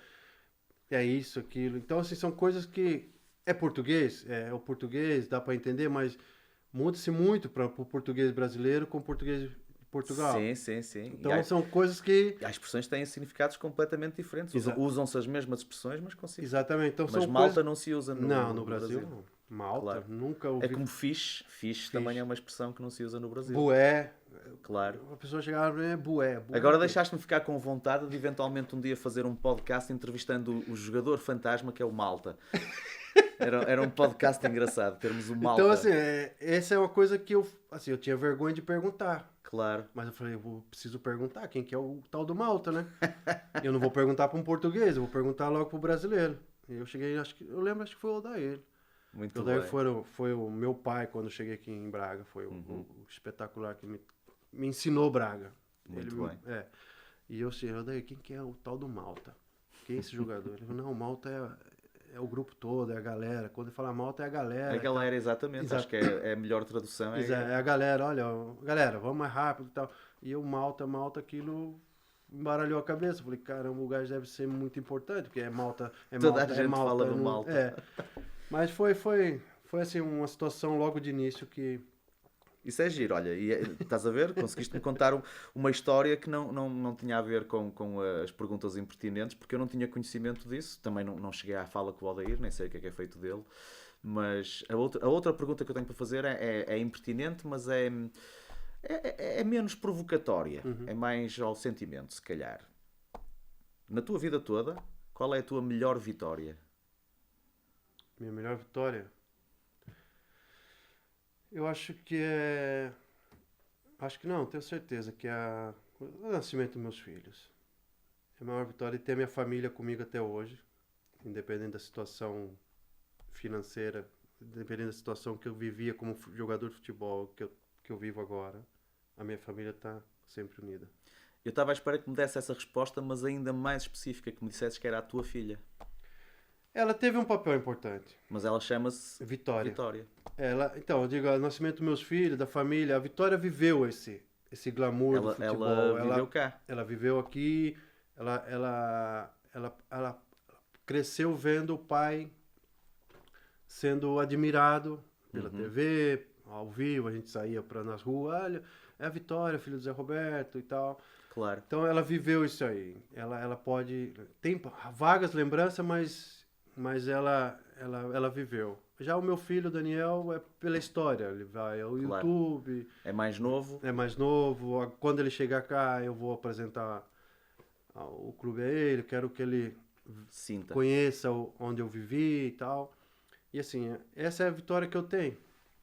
É isso, aquilo. Então, assim, são coisas que é português, o português, dá para entender, mas muda-se muito para o português brasileiro com o português de Portugal. Sim. Então, são coisas que... As expressões têm significados completamente diferentes. Usam-se as mesmas expressões, mas consigo. Exatamente. Então, mas são Malta coisas... não se usa no Brasil. Não. Malta, claro. Nunca ouvi. É como fixe também é uma expressão que não se usa no Brasil. Bué. Claro. A pessoa chegava e bué. Agora deixaste-me ficar com vontade de eventualmente um dia fazer um podcast entrevistando o jogador fantasma que é o Malta. Era um podcast engraçado, termos o Malta. Então, assim, essa é uma coisa que eu tinha vergonha de perguntar. Claro. Mas eu falei, eu preciso perguntar quem que é o tal do Malta, né? Eu não vou perguntar para um português, eu vou perguntar logo para o brasileiro. E eu cheguei, acho que foi o Odair. Muito o Odair bem. foi o meu pai quando eu cheguei aqui em Braga, foi o espetacular que me ensinou Braga. Muito bem. E eu sei, Odair, quem que é o tal do Malta? Quem é esse jogador? Ele falou, não, o Malta é o grupo todo, é a galera. Quando ele fala Malta, é a galera. A galera, exatamente. Acho que é a melhor tradução. É a galera, olha, galera, vamos mais rápido e tal. E o Malta, aquilo embaralhou a cabeça. Falei, caramba, o gajo deve ser muito importante, porque é Malta, Toda a gente Malta, fala do Malta. Mas foi assim, uma situação logo de início que... Isso é giro, olha, e estás a ver? Conseguiste-me contar uma história que não tinha a ver com as perguntas impertinentes, porque eu não tinha conhecimento disso, também não cheguei à fala com o Aldair, nem sei o que é feito dele, mas a outra pergunta que eu tenho para fazer é impertinente, mas é menos provocatória, é mais ao sentimento, se calhar. Na tua vida toda, qual é a tua melhor vitória? Minha melhor vitória? Eu acho que acho que não, tenho certeza que é o nascimento dos meus filhos. É a maior vitória ter minha família comigo até hoje, independente da situação financeira, independente da situação que eu vivia como jogador de futebol, que eu vivo agora. A minha família está sempre unida. Eu estava à espera que me desse essa resposta, mas ainda mais específica, que me dissesses que era a tua filha. Ela teve um papel importante. Mas ela chama-se Vitória. Vitória. Então, eu digo, o nascimento dos meus filhos, da família, a Vitória viveu esse esse glamour do futebol. Ela viveu cá. Ela viveu aqui, ela cresceu vendo o pai sendo admirado pela TV, ao vivo, a gente saía nas ruas, olha, é a Vitória, filho do Zé Roberto e tal. Claro. Então ela viveu isso aí. Ela pode... Tem vagas lembranças, mas ela viveu. Já o meu filho, Daniel, é pela história. Ele vai ao YouTube. É mais novo. É mais novo. Quando ele chegar cá, eu vou apresentar o clube a ele. Quero que ele conheça onde eu vivi e tal. E assim, essa é a vitória que eu tenho.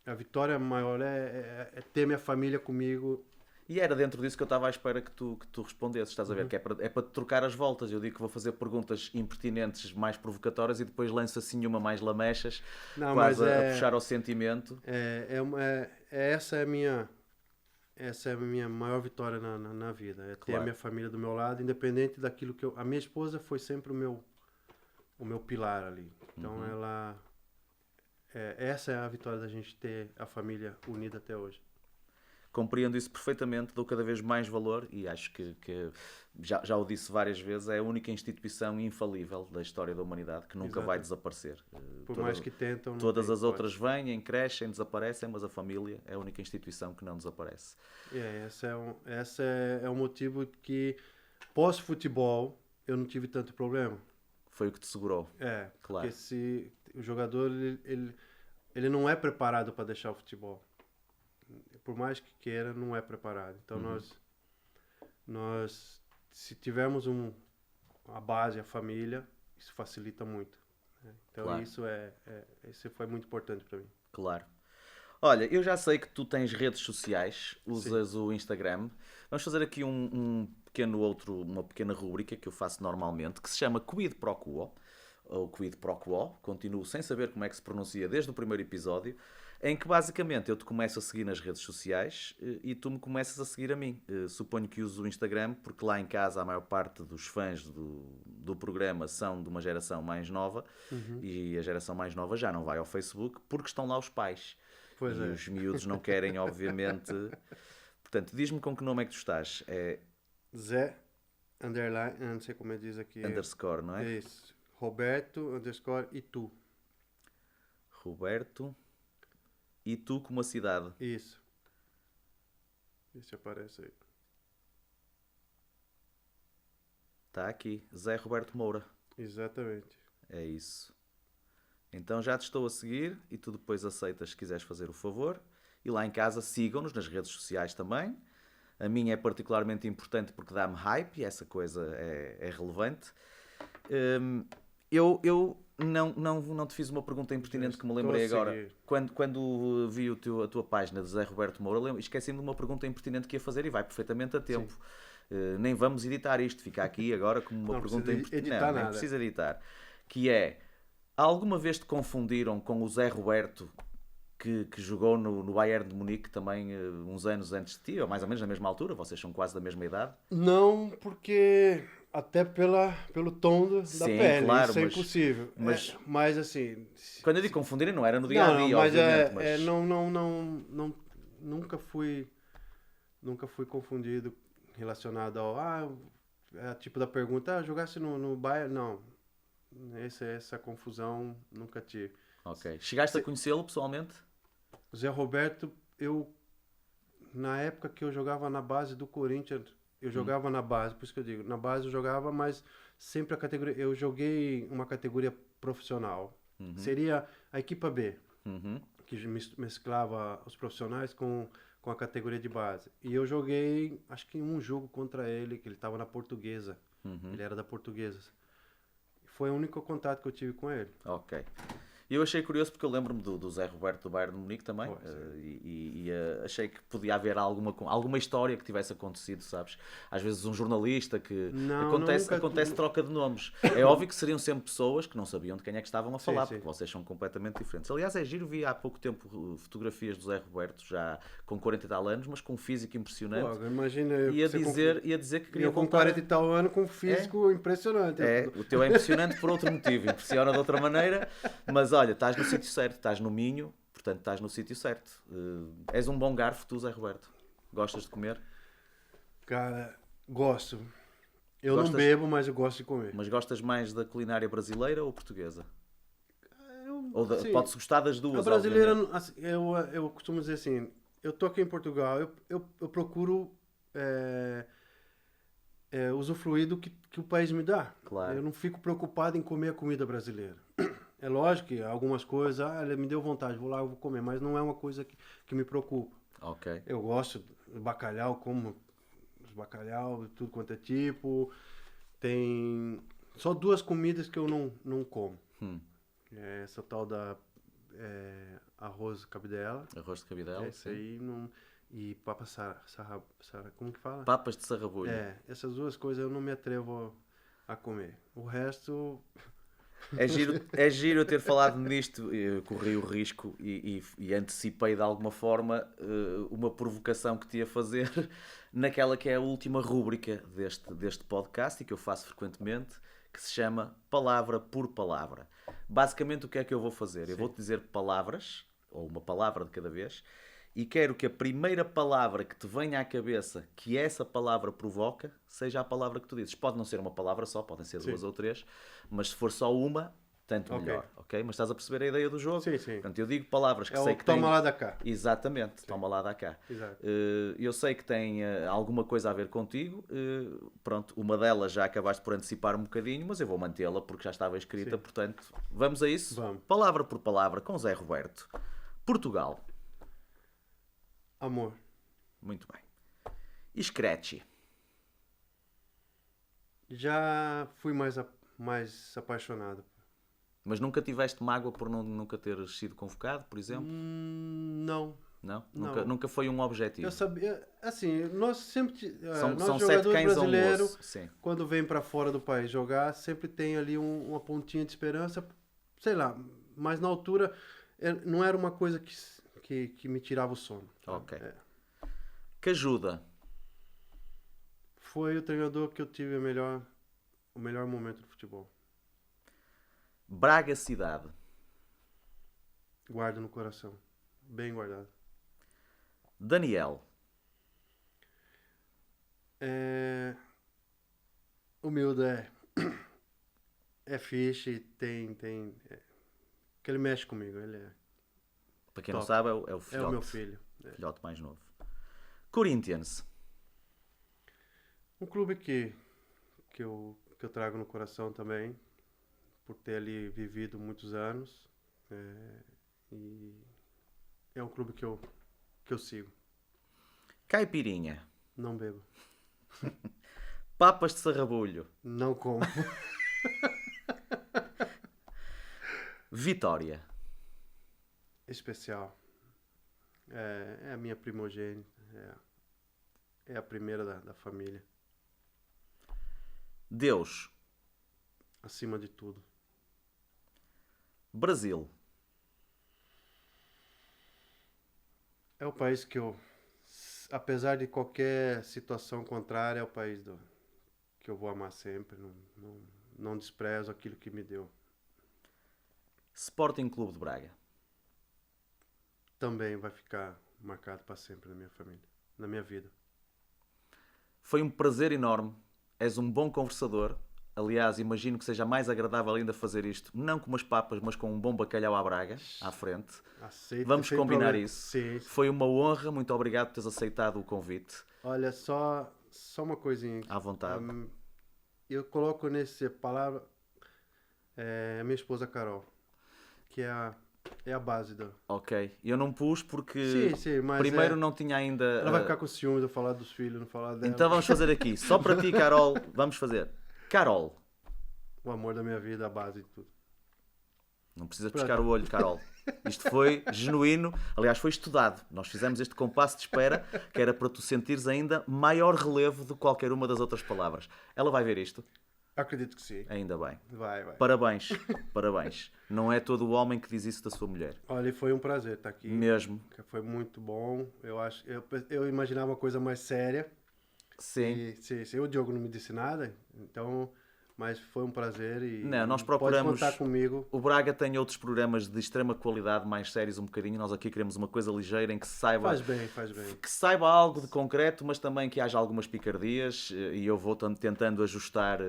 A vitória maior é ter minha família comigo. E era dentro disso que eu estava à espera que tu respondesses, estás a ver? Que é para trocar as voltas. Eu digo que vou fazer perguntas impertinentes, mais provocatórias, e depois lanço assim uma mais lamechas, quase a puxar ao sentimento. Essa é a minha maior vitória na vida. É ter a minha família do meu lado, independente daquilo que a minha esposa foi sempre o meu pilar ali. Então essa é a vitória da gente ter a família unida até hoje. Compreendo isso perfeitamente, dou cada vez mais valor e acho que já o disse várias vezes, é a única instituição infalível da história da humanidade que nunca vai desaparecer. Por mais que tentam... Todas as outras vêm, crescem, desaparecem, mas a família é a única instituição que não desaparece. Esse é o motivo que pós-futebol eu não tive tanto problema. Foi o que te segurou. Claro. Porque se o jogador ele não é preparado para deixar o futebol. Por mais que queira, não é preparado. Então nós se tivermos a base, a família, isso facilita muito. Né? Então isso foi muito importante para mim. Claro. Olha, eu já sei que tu tens redes sociais, usas o Instagram. Vamos fazer aqui uma pequena rúbrica que eu faço normalmente, que se chama Quid Pro Quo, ou Quid Pro Quo, continuo sem saber como é que se pronuncia desde o primeiro episódio, em que basicamente eu te começo a seguir nas redes sociais e tu me começas a seguir a mim. Suponho que uso o Instagram porque lá em casa a maior parte dos fãs do programa são de uma geração mais nova e a geração mais nova já não vai ao Facebook porque estão lá os pais. Os miúdos não querem, obviamente. Portanto, diz-me com que nome é que tu estás. É Zé, underline, não sei como é que diz aqui. Underscore, não é? Isso. Roberto, underscore, e tu. Roberto... E tu como a cidade. Isso. Isso aparece aí. Está aqui. Zé Roberto Moura. Exatamente. É isso. Então já te estou a seguir e tu depois aceitas se quiseres fazer o favor. E lá em casa sigam-nos nas redes sociais também. A minha é particularmente importante porque dá-me hype e essa coisa é relevante. Eu não te fiz uma pergunta impertinente que me lembrei agora. Quando vi a tua página de Zé Roberto Moura, esqueci-me de uma pergunta impertinente que ia fazer e vai perfeitamente a tempo. Nem vamos editar isto, fica aqui agora como uma pergunta impertinente. Não, nem precisa editar. Que é, alguma vez te confundiram com o Zé Roberto que jogou no Bayern de Munique também uns anos antes de ti, ou mais ou menos na mesma altura? Vocês são quase da mesma idade? Não, porque... Até pelo tom da pele, claro, isso é impossível. Mas assim... Quando eu digo confundirem, não era no dia a dia, obviamente. Mas nunca fui confundido relacionado ao... tipo da pergunta, jogasse no Bayern? Não. Essa confusão nunca tive. Ok. Chegaste a conhecê-lo pessoalmente? O Zé Roberto, na época que eu jogava na base do Corinthians... Eu jogava na base, por isso que eu digo, na base eu jogava, mas sempre a categoria... Eu joguei uma categoria profissional. Seria a equipa B, que mesclava os profissionais com a categoria de base. E eu joguei, acho que um jogo contra ele, que ele estava na Portuguesa. Ele era da Portuguesa. Foi o único contato que eu tive com ele. Ok. E eu achei curioso porque eu lembro-me do Zé Roberto do Bayern de Munique também achei que podia haver alguma história que tivesse acontecido, sabes? Às vezes um jornalista que acontece troca de nomes. É óbvio que seriam sempre pessoas que não sabiam de quem é que estavam a falar, porque vocês são completamente diferentes. Aliás, é giro, vi há pouco tempo fotografias do Zé Roberto já com 40 e tal anos, mas com um físico impressionante. Pô, imagina, ia dizer que queria voltar... com 40 e tal anos com um físico impressionante. O teu é impressionante por outro motivo, impressiona de outra maneira, mas olha, estás no sítio certo, estás no Minho, portanto estás no sítio certo. És um bom garfo tu, Zé Roberto? Gostas de comer? Cara, gosto. Eu Gostas, não bebo, mas eu gosto de comer. mas gostas mais da culinária brasileira ou portuguesa? Assim, Pode-se gostar das a duas, brasileira, obviamente. assim, eu costumo dizer assim, eu tô aqui em Portugal, eu procuro é, usufruir do que o país me dá. Claro. Eu não fico preocupado em comer a comida brasileira. É lógico que algumas coisas, ele me deu vontade, vou lá, eu vou comer, mas não é uma coisa que me preocupa. Ok. Eu gosto do bacalhau, como os bacalhau, tudo quanto é tipo. Tem só duas comidas que eu não como. Hum. É essa tal da arroz cabidela. Arroz de cabidela, Esse sim. aí não. E papa como que fala? Papas de sarrabulho. Essas duas coisas eu não me atrevo a comer. O resto, É giro eu ter falado nisto, eu corri o risco e antecipei de alguma forma uma provocação que te ia fazer naquela que é a última rúbrica deste podcast e que eu faço frequentemente, que se chama Palavra por Palavra. Basicamente o que é que eu vou fazer? Eu sim. vou-te dizer palavras, ou uma palavra de cada vez, e quero que a primeira palavra que te venha à cabeça que essa palavra provoca seja a palavra que tu dizes. Pode não ser uma palavra só, podem ser duas Sim. ou três, mas se for só uma, tanto Ok. melhor, ok? Mas estás a perceber a ideia do jogo? Sim, sim. Portanto, eu digo palavras que É sei o que toma têm... lá da cá. Exatamente, toma lá da cá. Exato. Eu sei que tem alguma coisa a ver contigo. Pronto, uma delas já acabaste por antecipar um bocadinho, mas eu vou mantê-la porque já estava escrita. Sim. Portanto, vamos a isso? Vamos. Palavra por palavra com Zé Roberto. Portugal. Amor. Muito bem. Scratch. Já fui mais apaixonado. Mas nunca tiveste mágoa por nunca teres sido convocado, por exemplo? Não. Não? Não. Nunca foi um Eu objetivo. sabia, assim, nós sempre, nós São sete jogadores cães a um brasileiros, osso. Sim. quando vem para fora do país jogar, sempre tem ali uma pontinha de esperança, sei lá, mas na altura não era uma coisa que me tirava o sono. Sabe? Ok. Que ajuda. Foi o treinador que eu tive o melhor momento do futebol. Braga Cidade. Guardo no coração, bem guardado. Daniel. Humilde é fixe, que ele mexe comigo, ele é Para quem não top. sabe, é o É filhote. o meu filho. Filhote mais novo. Corinthians. Um clube que eu trago no coração também, por ter ali vivido muitos anos. E é um clube que eu sigo. Caipirinha. Não bebo. Papas de sarrabulho. Não como. Vitória. Especial. É a minha primogênita. É a primeira da família. Deus. Acima de tudo. Brasil. É o país que apesar de qualquer situação contrária, é o país que eu vou amar sempre. Não desprezo aquilo que me deu. Sporting Clube de Braga. Também vai ficar marcado para sempre na minha família, na minha vida. Foi um prazer enorme. És um bom conversador. Aliás, imagino que seja mais agradável ainda fazer isto, não com umas papas, mas com um bom bacalhau à Braga, à frente. Aceito. Vamos sem combinar problema. isso. Sim. Foi uma honra. Muito obrigado por teres aceitado o convite. Olha, só uma coisinha. À vontade. Eu coloco nesse palavra a minha esposa Carol, que é a base da... Ok. Eu não pus porque Sim, mas primeiro não tinha ainda... ela vai ficar com ciúme de eu falar dos filhos, não falar dela. Então vamos fazer aqui. Só para ti, Carol, vamos fazer. Carol. O amor da minha vida, a base de tudo. Não precisas pescar o olho, Carol. Isto foi genuíno. Aliás, foi estudado. Nós fizemos este compasso de espera que era para tu sentires ainda maior relevo do que qualquer uma das outras palavras. Ela vai ver isto? Acredito que sim. Ainda bem. Vai. Parabéns. Parabéns. Não é todo o homem que diz isso da sua mulher. Olha, foi um prazer estar aqui. Mesmo. Foi muito bom. Eu imaginava uma coisa mais séria. Sim. Sim, o Diogo não me disse nada, então Mas foi um prazer e Não, nós pode procuramos. contar comigo. O Braga tem outros programas de extrema qualidade, mais sérios um bocadinho. Nós aqui queremos uma coisa ligeira em que se saiba, Faz bem, faz bem. que saiba algo de concreto, mas também que haja algumas picardias. E eu vou tentando ajustar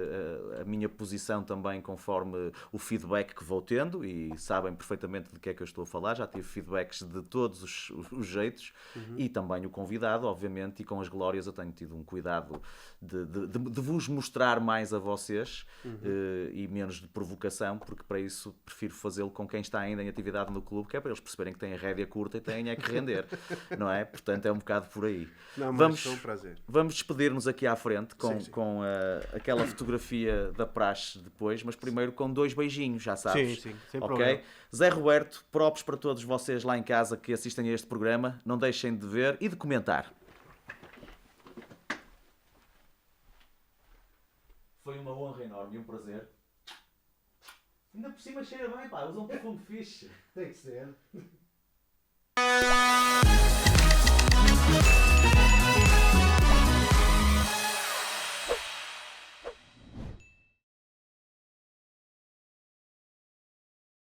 a minha posição também conforme o feedback que vou tendo. E sabem perfeitamente de que é que eu estou a falar. Já tive feedbacks de todos os jeitos. E também o convidado, obviamente. E com as glórias eu tenho tido um cuidado de vos mostrar mais a vocês. E menos de provocação, porque para isso prefiro fazê-lo com quem está ainda em atividade no clube, que é para eles perceberem que têm a rédea curta e têm é que render, não é? Portanto, é um bocado por aí. Não, mas foi um prazer. Vamos despedir-nos aqui à frente Sim, sim. com aquela fotografia da praxe depois, mas primeiro com 2 beijinhos, já sabes. Sim, sem ok? problema. Zé Roberto, props para todos vocês lá em casa que assistem a este programa. Não deixem de ver e de comentar. Foi uma honra enorme e um prazer. Ainda por cima cheira bem, pá, usa um perfume fixe. Tem que ser.